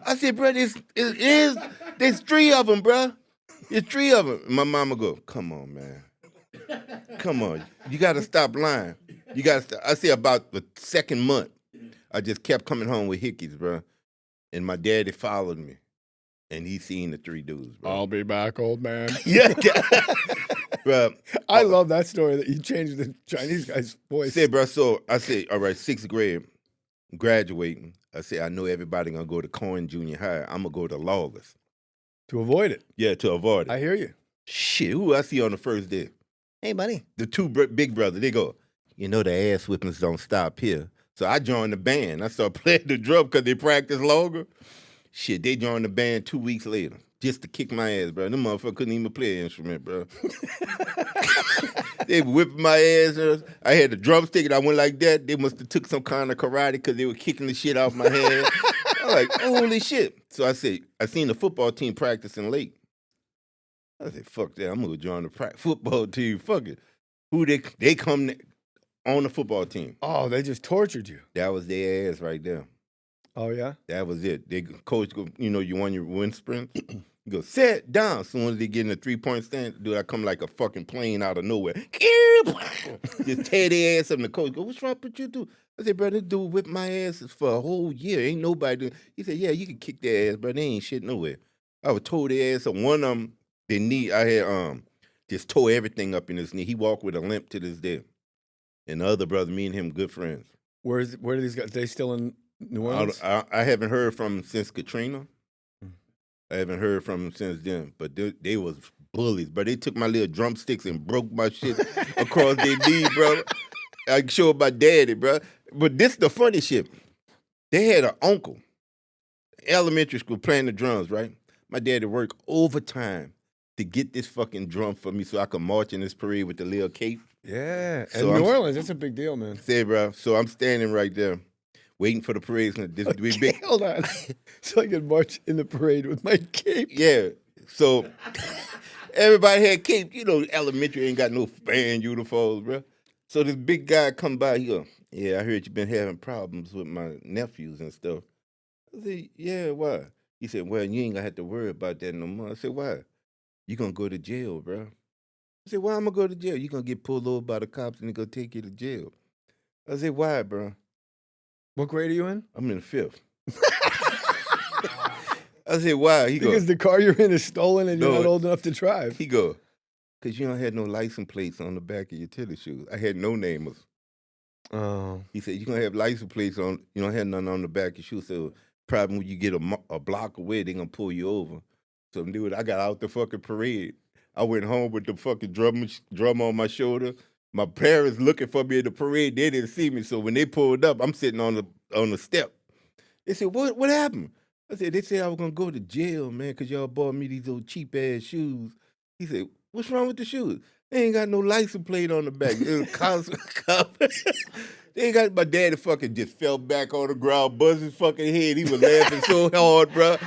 I said, bro, there's 3 of them, bro. There's 3 of them. My mama go, come on, man. Come on. You got to stop lying. You got to stop. I say about the 2nd month, I just kept coming home with hickeys, bro. And my daddy followed me. And he seen the 3 dudes, bro. I'll be back, old man. Yeah. Bro, I love that story that you changed the Chinese guy's voice. Bro, so I said, all right, 6th grade, graduating. I said, I know everybody going to go to Cohen Junior High. I'm going to go to Lawless. To avoid it. Yeah, to avoid it. I hear you. Shit, who I see on the first day? Hey, buddy. The 2 big brothers, they go, you know the ass whippings don't stop here. So I joined the band. I started playing the drum because they practice longer. Shit, they joined the band 2 weeks later just to kick my ass, bro. Them motherfuckers couldn't even play an instrument, bro. They whipping my ass. I had the drumstick and I went like that. They must have took some kind of karate because they were kicking the shit out my hand. I'm like, holy shit. So I said, I seen the football team practicing late. I said, fuck that. I'm going to join the football team. Fuck it. Who they come on the football team. Oh, they just tortured you. That was their ass right there. Oh, yeah? That was it. They coach go, you won your wind sprint. You go, sit down. As soon as they get in the 3-point stand, dude, I come like a fucking plane out of nowhere. Just tear their ass up. And the coach go, what's wrong with you, dude? I said, bro, this dude whipped my ass for a whole year. Ain't nobody. He said, yeah, you can kick their ass, but they ain't shit nowhere. I would tore their ass up. One of them, their knee, I had just tore everything up in his knee. He walked with a limp to this day. And the other brother, me and him, good friends. Where are these guys? They still in New Orleans? I haven't heard from them since Katrina. I haven't heard from them since then. But they was bullies. But they took my little drumsticks and broke my shit across their knee, bro. I can show my daddy, bro. But this the funny shit. They had an uncle, elementary school, playing the drums, right? My daddy worked overtime to get this fucking drum for me so I could march in this parade with the little cape. Yeah. So New Orleans, that's a big deal, man. Say, bro. So I'm standing right there, waiting for the parade. Big. Hold on. So I could march in the parade with my cape. Yeah. So everybody had cape. Elementary ain't got no band uniforms, bro. So this big guy come by. He go, yeah, I heard you been having problems with my nephews and stuff. I said, yeah, why? He said, well, you ain't gonna have to worry about that no more. I said, why? You gonna go to jail, bro. I said, why I'm gonna go to jail? You gonna get pulled over by the cops and they gonna take you to jail. I said, why, bro? What grade are you in? I'm in the 5th. I said, why? He Because go, the car you're in is stolen and you're not old enough to drive. He go, because you don't have no license plates on the back of your tennis shoes. I had no namers. Oh. He said, you're going to have license plates on, you don't have nothing on the back of your shoes. So probably when you get a block away, they're going to pull you over. So dude, I got out the fucking parade. I went home with the fucking drum on my shoulder. My parents looking for me in the parade. They didn't see me. So when they pulled up, I'm sitting on the step. They said, what happened? I said, they said I was going to go to jail, man, because y'all bought me these old cheap-ass shoes. He said, what's wrong with the shoes? They ain't got no license plate on the back. They ain't got, my daddy fucking just fell back on the ground, buzzed his fucking head. He was laughing so hard, bro.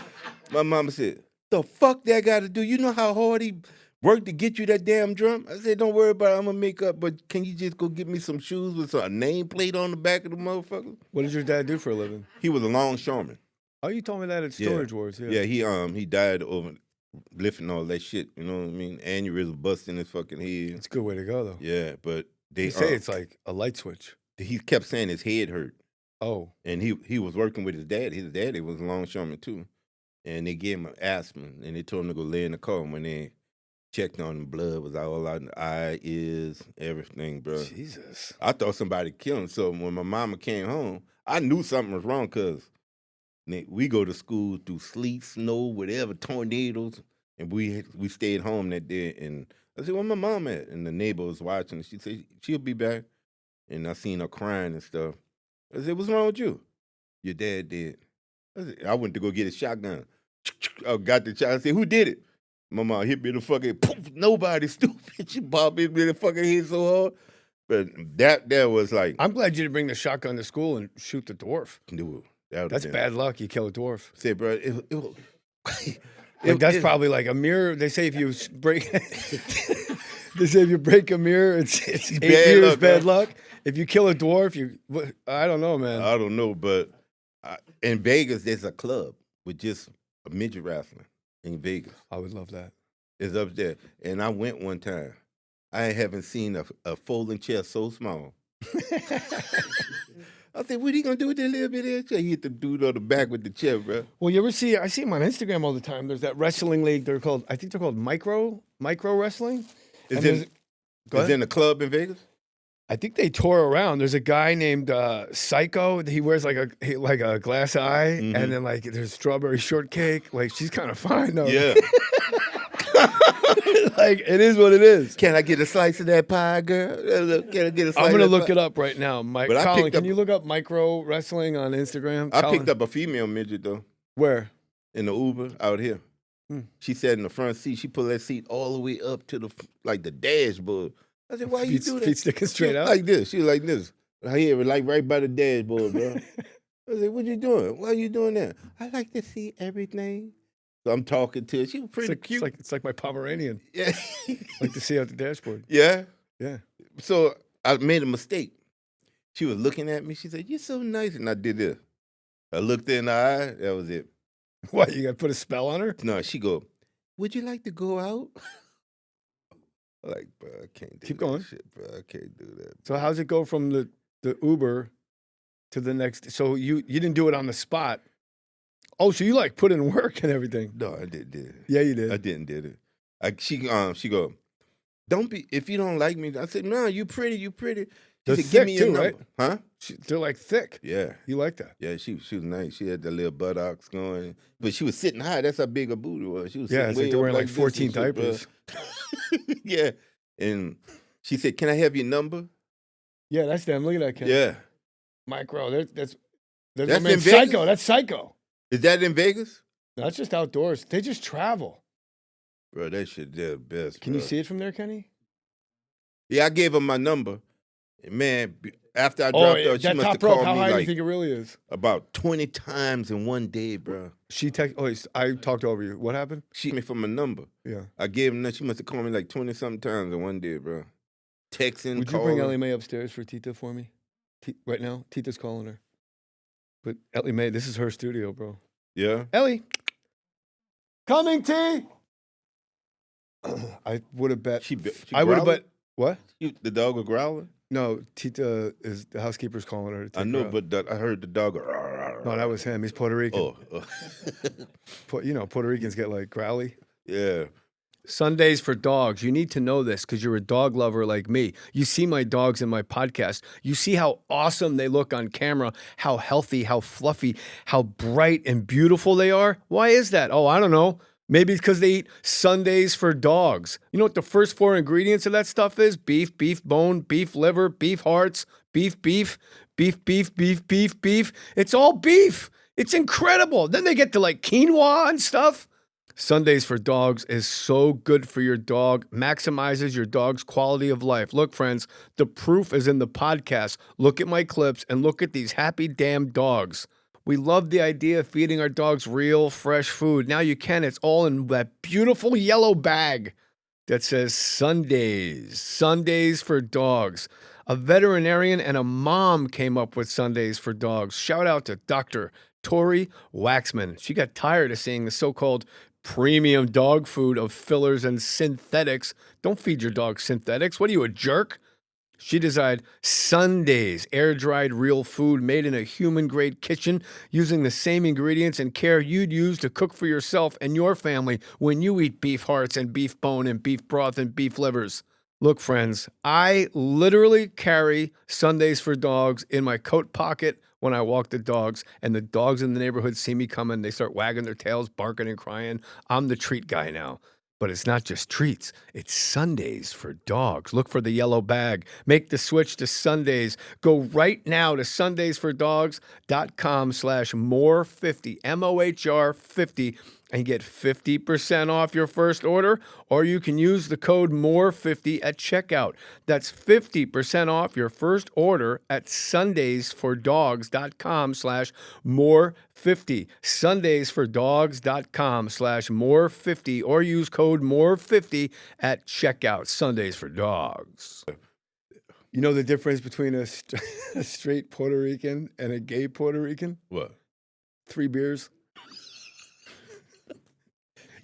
My mama said, the fuck that got to do? You know how hard he worked to get you that damn drum? I said, don't worry about it. I'm going to make up, but can you just go get me some shoes with a nameplate on the back of the motherfucker? What did your dad do for a living? He was a longshoreman. Oh, you told me that at Storage Wars. Yeah, he died over lifting all that shit, you know what I mean? Aneurysm busting his fucking head. It's a good way to go, though. Yeah, but they say it's like a light switch. He kept saying his head hurt. Oh. And he was working with his dad. His daddy was a longshoreman, too. And they gave him an aspirin, and they told him to go lay in the car. And when they checked on him, blood was all out in the eye, ears, everything, bro. Jesus. I thought somebody killed him. So when my mama came home, I knew something was wrong because we go to school through sleet, snow, whatever, tornadoes, and we stayed home that day. And I said, where my mom at? And the neighbor was watching. She said, she'll be back. And I seen her crying and stuff. I said, what's wrong with you? Your dad did. I went to go get a shotgun. I got the shotgun. I said, who did it? My mom hit me in the fucking, poof, nobody, stupid. She popped me in the fucking head so hard. But that was like. I'm glad you didn't bring the shotgun to school and shoot the dwarf. Dude, that's bad luck. You kill a dwarf. Say, bro, that's probably like a mirror. They say if you break, they say if you break a mirror, it's 8 years luck, bad luck. If you kill a dwarf, I don't know, man. I don't know, but in Vegas, there's a club with just a midget wrestling in Vegas. I would love that. It's up there. And I went one time. I haven't seen a folding chair so small. I said, what are you going to do with that little bit of that chair? He hit the dude on the back with the chair, bro. Well, you ever I see him on Instagram all the time. There's that wrestling league. I think they're called micro wrestling. Is in a club in Vegas? I think they tour around. There's a guy named Psycho. He wears like a glass eye, and then like there's strawberry shortcake. Like she's kind of fine though. Yeah. Like it is what it is. Can I get a slice of that pie, girl? Can I get a slice? I'm gonna look it up right now. Colin, can you look up micro wrestling on Instagram? I picked up a female midget though. Where? In the Uber out here. She sat in the front seat. She pulled that seat all the way up to the dashboard. I said, why you do that? Feet sticking straight out? Like this. She was like this. Her hair was like right by the dashboard, bro. I said, what you doing? Why are you doing that? I like to see everything. So I'm talking to her. She was pretty cute. It's like my Pomeranian. Yeah. Like to see out the dashboard. Yeah? Yeah. So I made a mistake. She was looking at me. She said, you're so nice. And I did this. I looked in the eye. That was it. What, you got to put a spell on her? No, she go, would you like to go out? Like, bro, I can't do Keep that going. shit, bro. I can't do that. So how's it go from the Uber to the next? So you didn't do it on the spot. Oh, so you like put in work and everything? No, I did it. Yeah, you did. I didn't did it. She go, don't be, if you don't like me. I said, no, you pretty. She They're said, thick give me your too, number. right? Huh? They're like thick. Yeah. You like that? Yeah, she was nice. She had the little buttocks going. But she was sitting high. That's how big her booty was. She was Yeah, sitting it's like way they're up wearing like this 14 and shit, bro. diapers. Yeah. And she said, can I have your number? Yeah, that's them. Look at that, Ken. Yeah. Micro. That's my That's man in Psycho. Vegas? That's Psycho. Is that in Vegas? That's just outdoors. They just travel. Bro, that shit did the best. Can you bro. see it from there, Kenny? Yeah, I gave her my number. And man, after I Oh, dropped yeah, her, she that must top have rope. called How me high do you like think it really is? about 20 times in one day, bro. I talked over you. What happened? She asked me for my number. Yeah. I gave her, she must have called me like 20-something times in one day, bro. Texting, Would you calling. bring Ellie Mae upstairs for Tita for me? Right now? Tita's calling her. But Ellie Mae, this is her studio, bro. Yeah? Ellie! Coming, T! I would have bet. I would have bet. What? The dog was growling? No, Tita is the housekeeper's calling her to take I know, her out. but I heard the dog go. No, that was him. He's Puerto Rican. Oh. Puerto Ricans get like growly. Yeah. Sundays for dogs. You need to know this because you're a dog lover like me. You see my dogs in my podcast. You see how awesome they look on camera, how healthy, how fluffy, how bright and beautiful they are. Why is that? Oh, I don't know. Maybe it's because they eat Sundays for dogs. You know what the first 4 ingredients of that stuff is? Beef, beef bone, beef liver, beef hearts, beef. It's all beef. It's incredible. Then they get to like quinoa and stuff. Sundays for Dogs is so good for your dog, maximizes your dog's quality of life. Look, friends, the proof is in the podcast. Look at my clips and look at these happy damn dogs. We love the idea of feeding our dogs real, fresh food. Now you can. It's all in that beautiful yellow bag that says Sundays for Dogs. A veterinarian and a mom came up with Sundays for Dogs. Shout out to Dr. Tori Waxman. She got tired of seeing the so-called premium dog food of fillers and synthetics. Don't feed your dog synthetics. What are you, a jerk? She designed Sundays, air-dried real food made in a human-grade kitchen using the same ingredients and care you'd use to cook for yourself and your family when you eat beef hearts and beef bone and beef broth and beef livers. Look, friends, I literally carry Sundays for Dogs in my coat pocket when I walk the dogs, and the dogs in the neighborhood see me coming. They start wagging their tails, barking and crying. I'm the treat guy now. But it's not just treats. It's Sundays for Dogs. Look for the yellow bag. Make the switch to Sundays. Go right now to sundaysfordogs.com/Mohr50, MOHR 50, and get 50% off your first order, or you can use the code Mohr50 at checkout. That's 50% off your first order at sundaysfordogs.com/Mohr50, sundaysfordogs.com/Mohr50, or use code Mohr50 at checkout. Sundays for Dogs. You know the difference between a straight Puerto Rican and a gay Puerto Rican? What? 3 beers.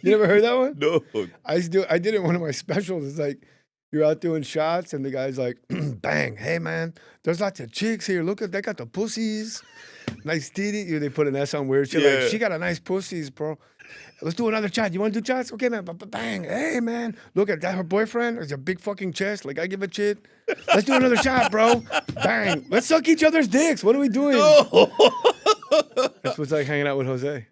You never heard that one? No. I did it in one of my specials. It's like you're out doing shots and the guy's like, bang, hey man, there's lots of chicks here. Look at, they got the pussies. Nice titty. They put an S on weird shit. Yeah. Like, she got a nice pussies, bro. Let's do another shot. You want to do shots? Okay, man. Bang. Hey, man. Look at that. Her boyfriend has a big fucking chest. Like, I give a shit. Let's do another shot, bro. Bang. Let's suck each other's dicks. What are we doing? No. That's what's like hanging out with Jose.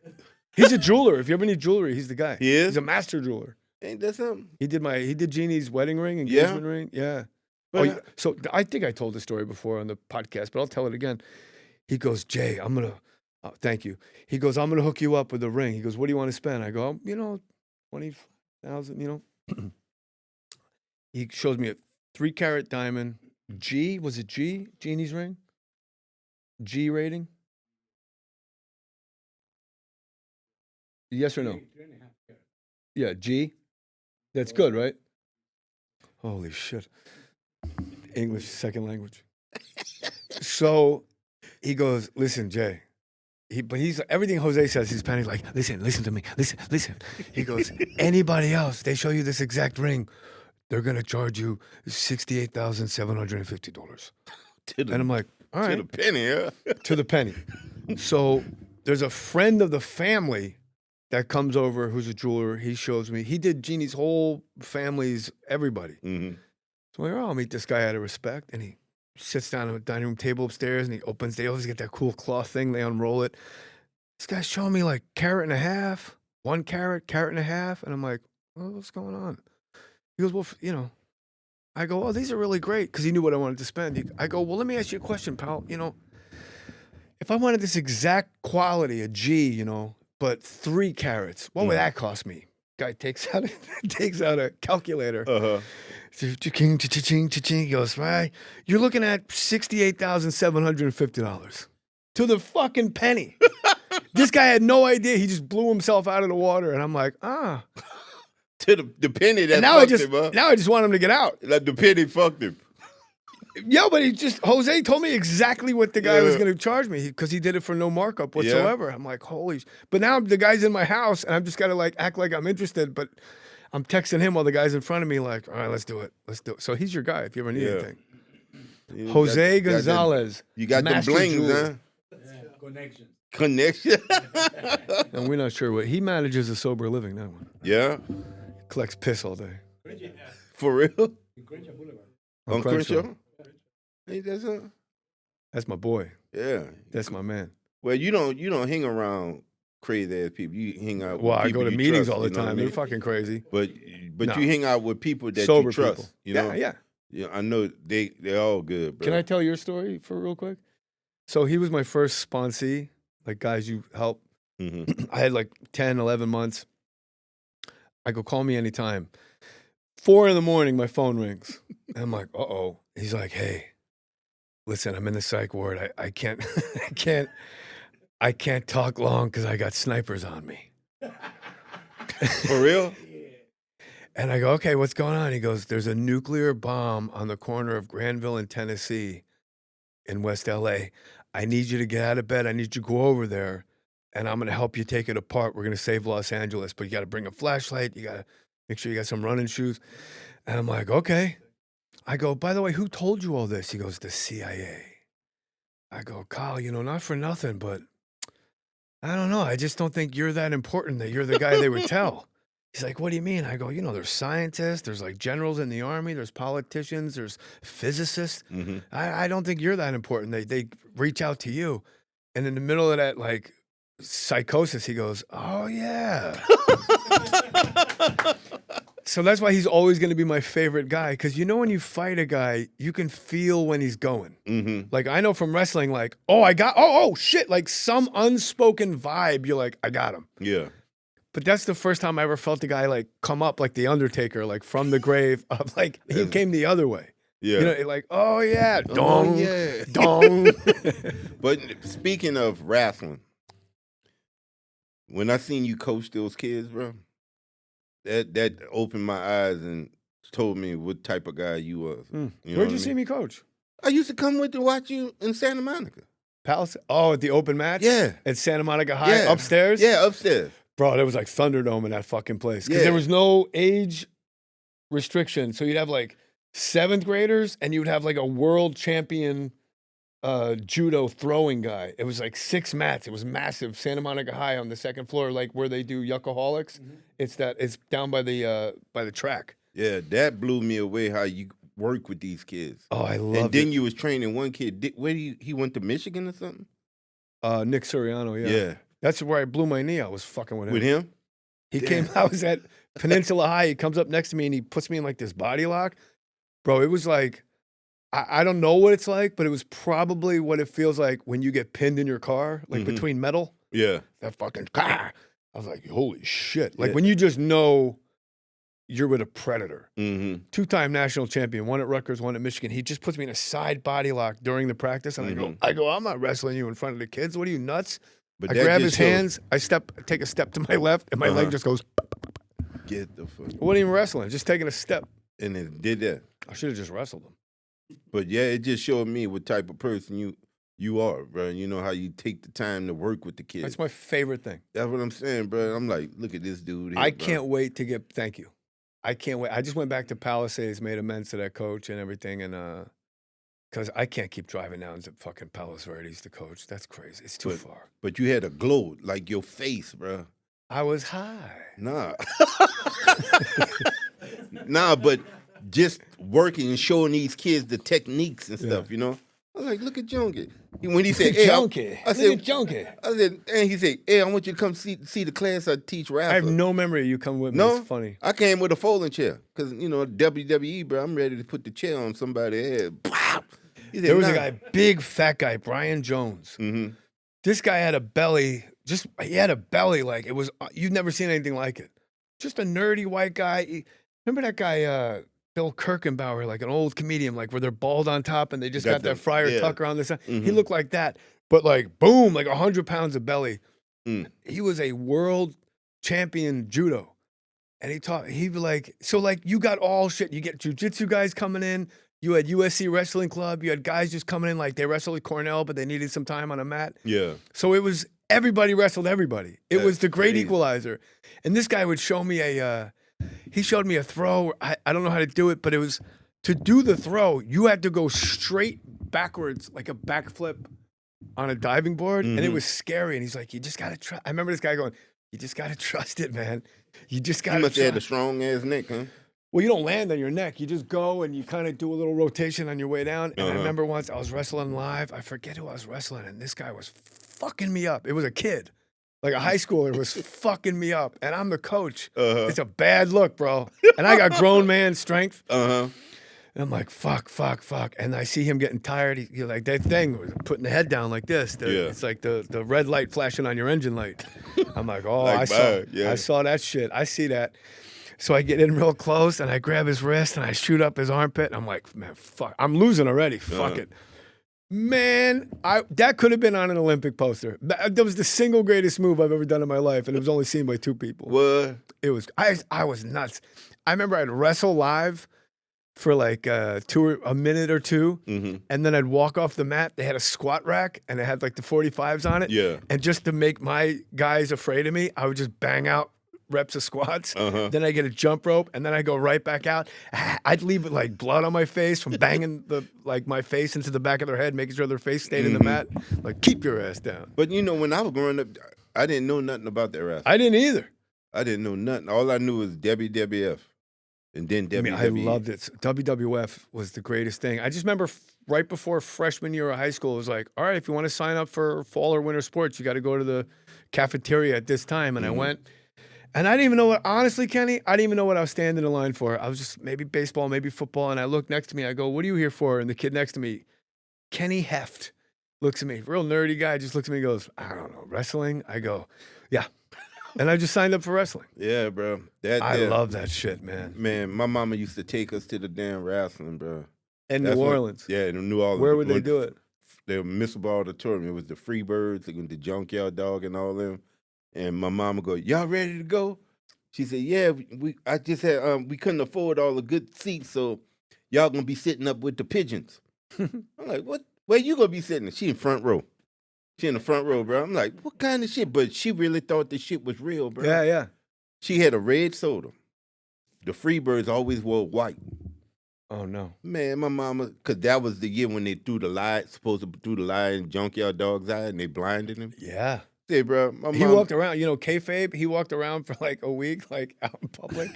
He's a jeweler. If you ever need jewelry, he's the guy. He is? He's a master jeweler. Ain't that something? He did Jeannie's wedding ring, engagement ring. Yeah. But So I think I told the story before on the podcast, but I'll tell it again. He goes, Jay, I'm going to, thank you. He goes, I'm going to hook you up with a ring. He goes, what do you want to spend? I go, 20,000, He shows me 3-carat diamond. G, was it G? Genie's ring? G rating? Yes or no? Yeah, G. That's good, right? Holy shit. English, second language. So he goes, listen, Jay. But he's everything Jose says, he's panicked like, listen to me, listen. He goes, anybody else, they show you this exact ring, they're gonna charge you $68,750. And I'm like, all right. To the penny, huh? To the penny. So there's a friend of the family that comes over who's a jeweler. He shows me. He did Jeannie's whole family's everybody. Mm-hmm. So I'm like, oh, I'll meet this guy out of respect. And he sits down at a dining room table upstairs and he opens. They always get that cool cloth thing. They unroll it. This guy's showing me like 1.5 carat, 1 carat, 1.5 carat. And I'm like, well, what's going on? He goes, well, you know. I go, oh, these are really great, because he knew what I wanted to spend. I go, well, let me ask you a question, pal. You know, if I wanted this exact quality, a G, you know, but 3 carats, what would that cost me? Guy takes out a calculator. Uh-huh. Cha-ching, cha-ching, cha-ching. He goes, right, you're looking at $68,750 to the fucking penny. This guy had no idea. He just blew himself out of the water, and I'm like, ah. To the penny that now fucked him, huh? Now I just want him to get out. Like the penny fucked him. Yeah, but Jose told me exactly what the guy was going to charge me because he did it for no markup whatsoever. I'm like, holy. But now the guy's in my house and I'm just got to like act like I'm interested. But I'm texting him while the guy's in front of me like, all right, let's do it. So he's your guy if you ever need anything. Jose Gonzalez. You got them blings, huh? Connection. And we're not sure what. He manages a sober living, that one. Yeah. Collects piss all day. For real? On Crenshaw? Hey, that's my boy. Yeah. That's my man. Well, you don't hang around crazy ass people. You hang out with Well, I people go to you meetings trust, all the you know what I time. mean? They're fucking crazy. But No. you hang out with people that Sober you trust. people. You know? Yeah. Yeah, I know they're all good, bro. Can I tell your story for real quick? So he was my first sponsee, like guys you help. Mm-hmm. I had like 10, 11 months. I go, call me anytime. 4 a.m, my phone rings. And I'm like, uh-oh. He's like, hey, listen, I'm in the psych ward. I can't I can't talk long because I got snipers on me. For real? And I go, okay, what's going on? He goes, there's a nuclear bomb on the corner of Granville and Tennessee in West LA. I need you to get out of bed. I need you to go over there, and I'm going to help you take it apart. We're going to save Los Angeles, but you got to bring a flashlight. You got to make sure you got some running shoes. And I'm like, okay. I go, by the way, who told you all this? He goes, the CIA. I go, Kyle, not for nothing, but I don't know. I just don't think you're that important that you're the guy they would tell. He's like, what do you mean? I go, there's scientists, there's like generals in the army, there's politicians, there's physicists. Mm-hmm. I don't think you're that important. They reach out to you. And in the middle of that like psychosis, he goes, oh yeah. So that's why he's always going to be my favorite guy. Because when you fight a guy, you can feel when he's going. Mm-hmm. Like I know from wrestling, like, oh shit, like some unspoken vibe. You're like, I got him. Yeah. But that's the first time I ever felt a guy like come up like the Undertaker, like from the grave of like he came the other way. Yeah. Like, oh yeah, dong, oh, yeah. dong. But speaking of wrestling, when I seen you coach those kids, bro, that opened my eyes and told me what type of guy you was. Where'd you see me coach? I used to come with to watch you in Santa Monica. Palace? Oh, at the open match? Yeah. At Santa Monica High, upstairs? Yeah, upstairs. Bro, there was like Thunderdome in that fucking place. Because Yeah. there was no age restriction. So you'd have like 7th graders and you would have like a world champion judo throwing guy. It was like 6 mats. It was massive. Santa Monica High on the 2nd floor, like where they do Yuckaholics. Mm-hmm. It's down by the track. Yeah, that blew me away how you work with these kids. Oh, I love it. And then you was training one kid. He went to Michigan or something? Nick Suriano, yeah. Yeah. That's where I blew my knee. I was fucking with him. With him? He Damn. came, I was at Peninsula High. He comes up next to me and he puts me in like this body lock. Bro, it was like, I don't know what it's like, but it was probably what it feels like when you get pinned in your car, like between metal. Yeah. That fucking car. I was like, holy shit. Like when you just know you're with a predator. Mm-hmm. 2-time national champion, one at Rutgers, one at Michigan. He just puts me in a side body lock during the practice, and I go, I'm not wrestling you in front of the kids. What are you, nuts? But I that grab just his hands, take a step to my left, and my leg just goes. Get the fuck. I wasn't even wrestling, just taking a step. And it did that. I should have just wrestled him. But yeah, it just showed me what type of person you are, bro. You know how you take the time to work with the kids. That's my favorite thing. That's what I'm saying, bro. I'm like, look at this dude here, I bro. can't wait to get. Thank you. I can't wait. I just went back to Palisades, made amends to that coach and everything, and because I can't keep driving down to fucking Palos Verdes to coach. That's crazy. It's too far. But you had a glow, like your face, bro. I was high. Nah. Nah, but just working and showing these kids the techniques and stuff, you know? I was like, look at Junkie. When he said, hey, Junkie. I said, Junkie. I said, and he said, hey, I want you to come see the class I teach rap. I have no memory of you coming with me. No, It's funny. I came with a folding chair because, you know, WWE, bro, I'm ready to put the chair on somebody's head. He said, There was a guy, big fat guy, Brian Jones. Mm-hmm. This guy had a belly, he had a belly like it was, you've never seen anything like it. Just a nerdy white guy. Remember that guy, Bill Kirkenbauer, like an old comedian, like where they're bald on top and they just got that Friar Tucker on the side. Mm-hmm. He looked like that, but like boom, like 100 pounds of belly. He was a world champion judo. And he'd be like, so like you got all shit. You get jujitsu guys coming in. You had USC Wrestling Club. You had guys just coming in like they wrestled at Cornell, but they needed some time on a mat. Yeah. So it was everybody wrestled everybody. It was the great equalizer. And this guy would show me he showed me a throw. I don't know how to do it, but it was to do the throw, you had to go straight backwards like a backflip on a diving board. And it was scary. And he's like, you just got to try. I remember this guy going, you just got to trust it, man. You just got to trust it. You must have had a strong ass neck, huh? Well, you don't land on your neck. You just go and you kind of do a little rotation on your way down. And I remember once I was wrestling live. I forget who I was wrestling, and this guy was fucking me up. It was a kid, like a high schooler, was fucking me up. And I'm the coach. It's a bad look, bro. And I got grown man strength. And I'm like, fuck. And I see him getting tired. He like that thing, putting the head down like this. It's like the red light flashing on your engine light. I'm like, oh, like I saw that shit. I see that. So I get in real close and I grab his wrist and I shoot up his armpit. And I'm like, man, fuck. I'm losing already. Fuck it. Man, that could have been on an Olympic poster. That was the single greatest move I've ever done in my life. And it was only seen by 2 people. What? It was, I was nuts. I remember I'd wrestle live for like a minute or two. And then I'd walk off the mat. They had a squat rack and it had like the 45s on it. Yeah. And just to make my guys afraid of me, I would just bang out reps of squats. Then I get a jump rope, and then I go right back out. I'd leave with like blood on my face from banging my face into the back of their head, making sure their face stayed in the mat. Like, keep your ass down. But you know, when I was growing up, I didn't know nothing about that wrestling. I didn't either. I didn't know nothing. All I knew was WWF, and then WWE. I mean, I loved it. WWF was the greatest thing. I just remember right before freshman year of high school, it was like, all right, if you want to sign up for fall or winter sports, you got to go to the cafeteria at this time. And I went. And I didn't even know what, honestly, Kenny, I didn't even know what I was standing in line for. I was just maybe baseball, maybe football. And I looked next to me. I go, what are you here for? And the kid next to me, Kenny Heft, looks at me. Real nerdy guy, just looks at me and goes, I don't know, wrestling? I go, yeah. And I just signed up for wrestling. Yeah, bro. I love that shit, man. Man, my mama used to take us to the damn wrestling, bro. In New Orleans? Yeah, in New Orleans. Where would they do it? The Municipal Auditorium. It was the Freebirds, the Junkyard Dog and all them. And my mama go, y'all ready to go? She said, yeah, I just had, we couldn't afford all the good seats, so y'all gonna be sitting up with the pigeons. I'm like, what? Where you gonna be sitting? She in front row. She in the front row, bro. I'm like, what kind of shit? But she really thought the shit was real, bro. Yeah. She had a red soda. The Freebirds always wore white. Oh, no. Man, my mama, because that was the year when they threw the lie, supposed to threw the lie in Junkyard Dog's eye, and they blinded him. Yeah. Say, bro, my he mom, walked around, you know, kayfabe, he walked around for like a week, like out in public.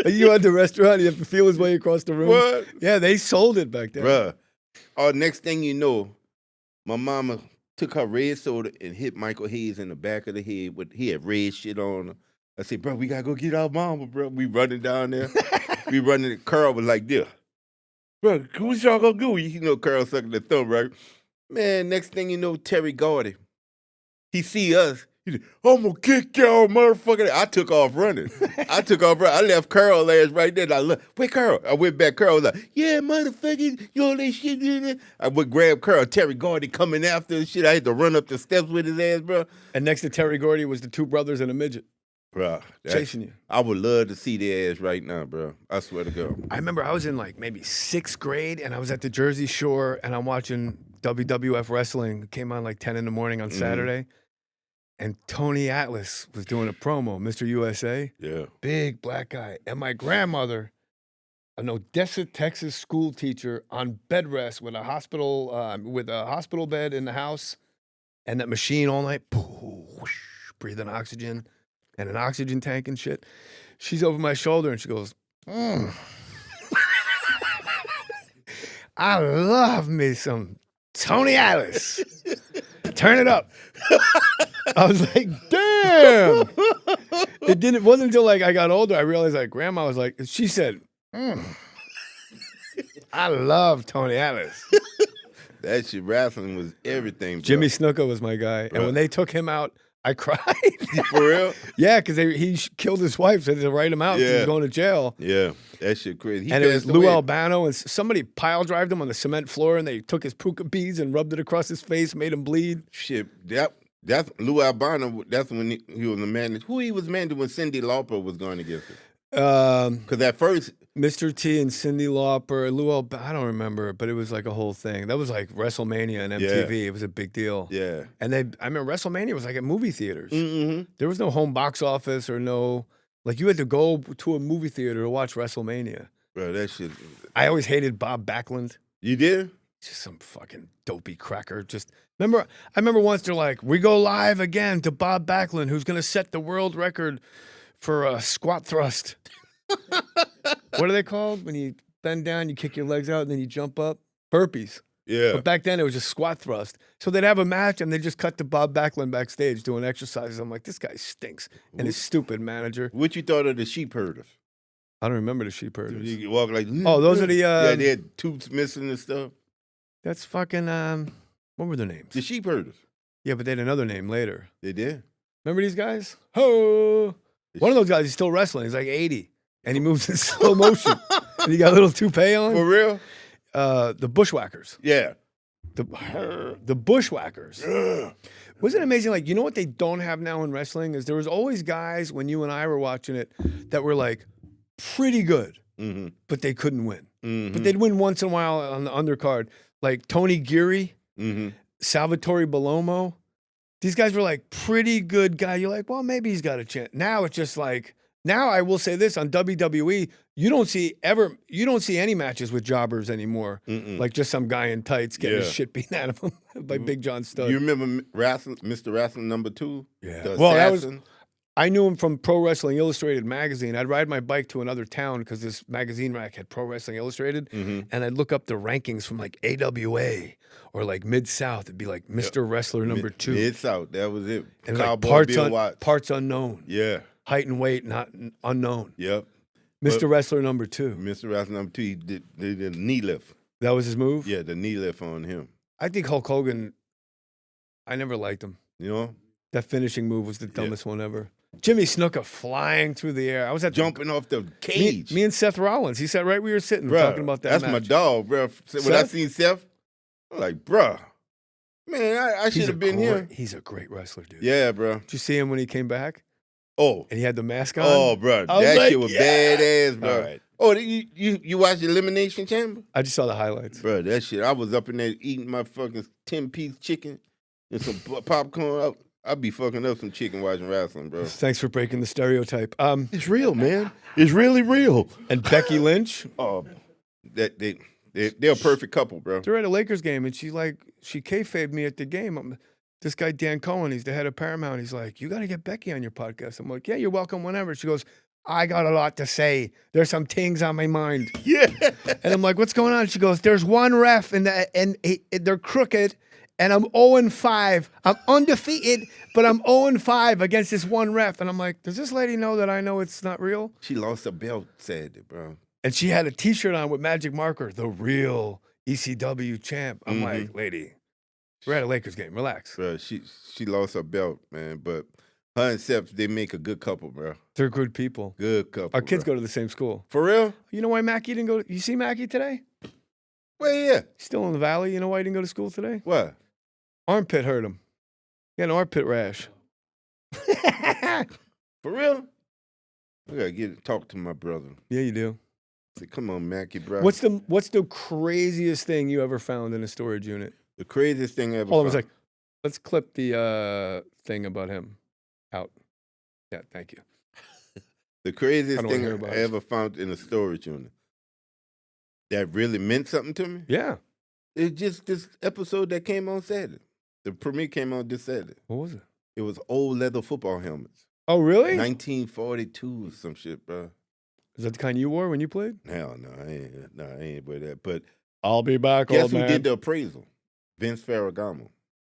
You at the restaurant, you have to feel his way across the room. What? Yeah, they sold it back then. Bruh. Oh, next thing you know, my mama took her red soda and hit Michael Hayes in the back of the head. He had red shit on him. I said, bro, we got to go get our mama, bro. We running down there. We running. Carl was like this. Bro, what y'all going to do? You know Carl sucking the thumb, right? Man, next thing you know, Terry Gordy, he see us. He said, I'm gonna kick y'all, motherfucker. I took off running. I left Carl ass right there. And I looked, where Carl? I went back. Carl was like, yeah, motherfucker, you know that shit. I would grab Carl. Terry Gordy coming after and shit. I had to run up the steps with his ass, bro. And next to Terry Gordy was the two brothers and a midget. Bro, chasing you. I would love to see their ass right now, bro. I swear to God. I remember I was in like maybe 6th grade and I was at the Jersey Shore and I'm watching WWF wrestling. It came on like 10 in the morning on Saturday. And Tony Atlas was doing a promo, Mr. USA. Yeah. Big black guy. And my grandmother, an Odessa, Texas school teacher on bed rest with a hospital bed in the house and that machine all night, whoosh, breathing oxygen and an oxygen tank and shit. She's over my shoulder and she goes, I love me some Tony Atlas. Turn it up. I was like, damn. It wasn't until like I got older, I realized like grandma was like, she said, I love Tony Atlas. That shit wrestling was everything, bro. Jimmy Snuka was my guy. And when they took him out, I cried. For real? Yeah, because he killed his wife, so they had to write him out. Yeah. He was going to jail. Yeah, that shit crazy. And it was Lou Albano, and somebody pile drived him on the cement floor, and they took his puka beads and rubbed it across his face, made him bleed. Shit, that's Lou Albano. That's when he was the man. Who he was managing when Cyndi Lauper was going against him? Because at first, Mr. T and Cyndi Lauper, Lou Albano, I don't remember, but it was like a whole thing. That was like WrestleMania and MTV. Yeah. It was a big deal. Yeah. And I remember WrestleMania was like at movie theaters. Mm-hmm. There was no home box office or like you had to go to a movie theater to watch WrestleMania. Bro, that shit. I always hated Bob Backlund. You did? Just some fucking dopey cracker. I remember once they're like, we go live again to Bob Backlund, who's going to set the world record for a squat thrust. What are they called? When you bend down, you kick your legs out, and then you jump up? Burpees. Yeah. But back then, it was just squat thrust. So they'd have a match, and they just cut to Bob Backlund backstage doing exercises. I'm like, this guy stinks. And his stupid manager. What you thought of the sheep herders? I don't remember the sheep herders. You walk like, oh, those are the... yeah, they had tooths missing and stuff. That's fucking... what were their names? The sheep herders. Yeah, but they had another name later. They did? Remember these guys? Ho! One of those guys is still wrestling. He's like 80. And he moves in slow motion. And he got a little toupee on. For real? The Bushwhackers. Yeah. The Bushwhackers. Wasn't it amazing? Like, you know what they don't have now in wrestling is there was always guys when you and I were watching it that were like pretty good, but they couldn't win. But they'd win once in a while on the undercard. Like Tony Geary, Salvatore Bellomo. These guys were like pretty good guy. You're like, well, maybe he's got a chance. Now it's just like, now I will say this on WWE, you don't see any matches with jobbers anymore. Like just some guy in tights getting his shit beaten out of him by Big John Studd. You remember Mr. Wrestling #2? Yeah. Well, I knew him from Pro Wrestling Illustrated magazine. I'd ride my bike to another town because this magazine rack had Pro Wrestling Illustrated, and I'd look up the rankings from like AWA or like Mid-South. It'd be like Mr. Wrestler #2. Mid-South, that was it. And Cowboy like parts unknown. Yeah. Height and weight not unknown. Yep. Mr. Wrestler #2. Mr. Wrestler #2, he did the knee lift. That was his move? Yeah, the knee lift on him. I think Hulk Hogan, I never liked him. You know? That finishing move was the dumbest one ever. Jimmy Snuka flying through the air. I was jumping off the cage. Me and Seth Rollins. He sat right where you were sitting talking about that That's match. my dog, bro. When I seen Seth, I'm like, bro, man, I should have been here. He's a great wrestler, dude. Yeah, bro. Did you see him when he came back? Oh. And he had the mask on? Oh, bro. That shit was badass, bro. All right. Oh, you watched the Elimination Chamber? I just saw the highlights. Bro, that shit. I was up in there eating my fucking 10-piece chicken and some popcorn. I'd be fucking up some chicken watching wrestling, bro. Thanks for breaking the stereotype. It's real, man. It's really real. And Becky Lynch? Oh, they're a perfect couple, bro. They're at a Lakers game, and she kayfabed me at the game. This guy, Dan Cohen, he's the head of Paramount. He's like, you got to get Becky on your podcast. I'm like, yeah, you're welcome whenever. She goes, I got a lot to say. There's some things on my mind. Yeah. And I'm like, what's going on? She goes, there's one ref, and they're crooked, and I'm 0-5. I'm undefeated, but I'm 0-5 against this one ref. And I'm like, does this lady know that I know it's not real? She lost a belt, said it, bro. And she had a T-shirt on with magic marker, the real ECW champ. I'm like, lady, We're at a Lakers game. Relax. Bro, she lost her belt, man. But her and Seth, they make a good couple, bro. They're good people. Good couple. Our kids bro. go to the same school. For real? You know why Mackie didn't go? You see Mackie today? Where yeah? Still in the valley. You know why he didn't go to school today? What? Armpit hurt him. He had an armpit rash. For real? I gotta talk to my brother. Yeah, you do. Say, come on, Mackie, bro. What's the craziest thing you ever found in a storage unit? The craziest thing I ever Hold on found? a sec. Let's clip the thing about him out. Yeah, thank you. The craziest I don't wanna thing hear I about it. ever found in a storage unit that really meant something to me? Yeah. It's just this episode that came on Saturday. The premiere came on this Saturday. What was it? It was old leather football helmets. Oh, really? 1942 or some shit, bro. Is that the kind you wore when you played? Hell no, I ain't wear that. But I'll be back, guess old who man. did the appraisal? Vince Ferragamo.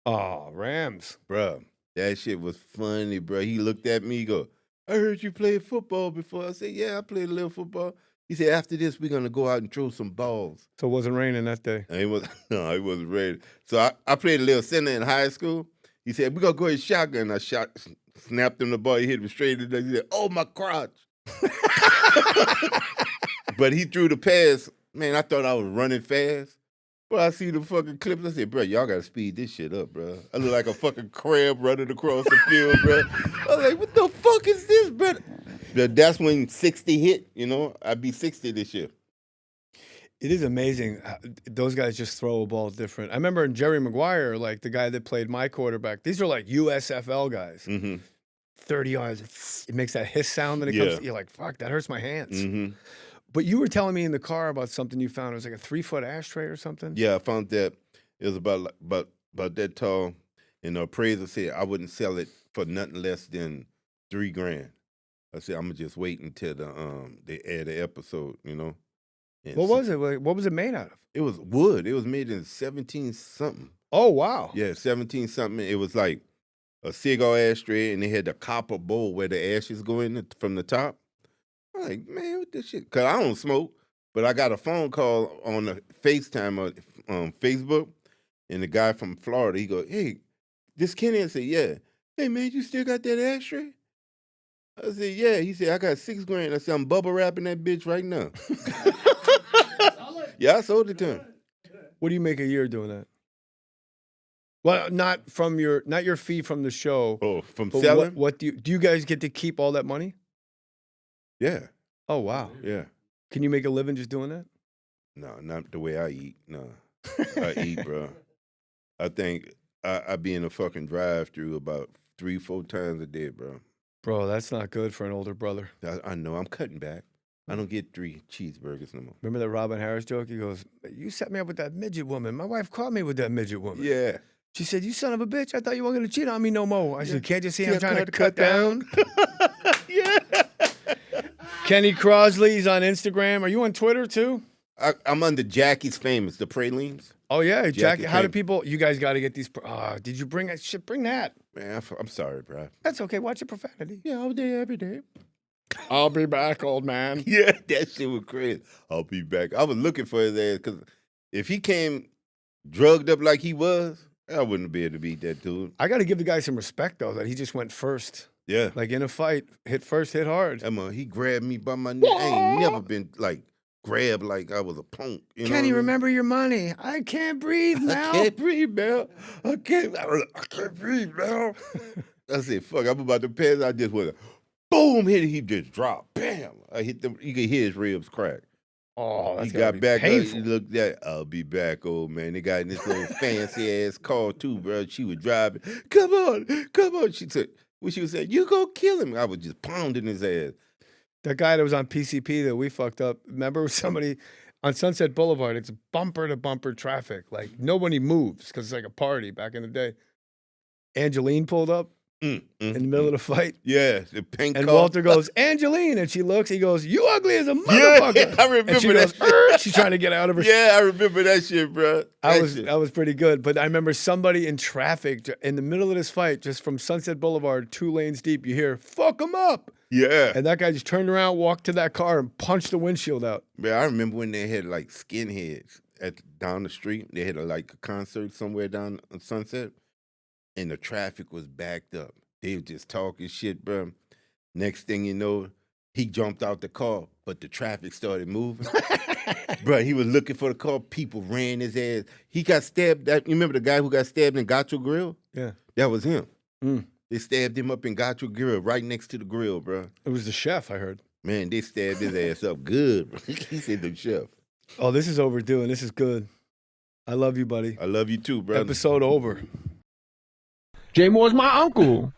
Oh, Rams. Bruh, that shit was funny, bro. He looked at me, go, I heard you played football before. I said, yeah, I played a little football. He said, after this, we're going to go out and throw some balls. So it wasn't raining that day? And no, it wasn't ready. So I played a little center in high school. He said, we're going to go ahead and shotgun. I snapped him the ball. He hit him straight in the. He said, oh, my crotch. But he threw the pass. Man, I thought I was running fast. But I see the fucking clips. I said, bro, y'all got to speed this shit up, bro. I look like a fucking crab running across the field, bro. I was like, what the fuck is this, bro? But that's when 60 hit, you know. I'd be 60 this year. It is amazing. Those guys just throw a ball different. I remember in Jerry Maguire, like the guy that played my quarterback, these are like USFL guys. Mm-hmm. 30 yards, it makes that hiss sound, and it comes. You're like, fuck, that hurts my hands. Mm-hmm. But you were telling me in the car about something you found. It was like a 3-foot ashtray or something. Yeah, I found that it was about that tall, and the appraiser said I wouldn't sell it for nothing less than $3,000. I said I'm gonna just wait until they air the episode, you know. And What was it? What was it made out of? It was wood. It was made in 17 something. Oh wow. Yeah, 17 something. It was like a cigar ashtray, and they had the copper bowl where the ashes go in from the top. I'm like, man, what this shit? Cause I don't smoke, but I got a phone call on the FaceTime on Facebook, and the guy from Florida, he go, hey, this Kenny. I said, yeah. Hey man, you still got that ashtray? I said, yeah. He said, I got $6,000. I said, I'm bubble wrapping that bitch right now. Yeah, I sold it to him. What do you make a year doing that? Well, not your fee from the show. Oh, from but selling? What do you guys get to keep all that money? Yeah. Oh wow. Yeah. Can you make a living just doing that? No, not the way I eat. No, I eat, bro. I think I be in a fucking drive-through about 3-4 times a day, bro. Bro, that's not good for an older brother. I know. I'm cutting back. I don't get 3 cheeseburgers no more. Remember that Robin Harris joke? He goes, you set me up with that midget woman. My wife caught me with that midget woman. Yeah. She said, you son of a bitch. I thought you weren't going to cheat on me no more. I said, can't you see I'm Yeah, trying to cut down? down? Yeah. Kenny Crossley, he's on Instagram. Are you on Twitter too? I'm under Jackie's Famous, the pralines. Oh, yeah. Jackie, how do Famous. people, you guys got to get these. Did you bring that shit? Bring that. Man, I'm sorry, bro. That's okay. Watch your profanity. Yeah, all day, every day. I'll be back, old man. Yeah, that shit was crazy. I'll be back. I was looking for his ass because if he came drugged up like he was, I wouldn't be able to beat that dude. I got to give the guy some respect, though, that he just went first. Yeah. Like in a fight, hit first, hit hard. He grabbed me by my neck. I ain't never been like grabbed like I was a punk. You know Kenny, what I mean? remember your money. I can't breathe now. I can't breathe, man. I can't breathe, man. I said, fuck, I'm about to pass. I just went, boom, hit it. He just dropped. Bam. I hit them. You could hear his ribs crack. Oh, that's He got back up. painful. He looked at, I'll be back, old man. They got in this little fancy ass car too, bro. She was driving. Come on. She said, when she was saying, you go kill him. I was just pounding his ass. That guy that was on PCP that we fucked up. Remember somebody on Sunset Boulevard? It's bumper to bumper traffic. Like nobody moves because it's like a party back in the day. Angeline pulled up in the middle of the fight. Yeah, the pink And car. Walter goes, Angeline. And she looks, he goes, you ugly as a motherfucker. Yeah, I remember and she that. goes, she's trying to get out of her. Yeah, I remember that shit, bro. I was pretty good. But I remember somebody in traffic in the middle of this fight, just from Sunset Boulevard, 2 lanes deep, you hear, fuck him up. Yeah. And that guy just turned around, walked to that car, and punched the windshield out. Man, I remember when they had like skinheads down the street. They had a concert somewhere down on Sunset, and the traffic was backed up. They were just talking shit, bro. Next thing you know, he jumped out the car, but the traffic started moving. Bro, he was looking for the car. People ran his ass. He got stabbed. You remember the guy who got stabbed in Gacho Grill? Yeah. That was him. Mm. They stabbed him up in Gacho Grill, right next to the grill, bro. It was the chef, I heard. Man, they stabbed his ass up good, bro. He said the chef. Oh, this is overdue, and this is good. I love you, buddy. I love you too, brother. Episode over. Jay Mohr's my uncle.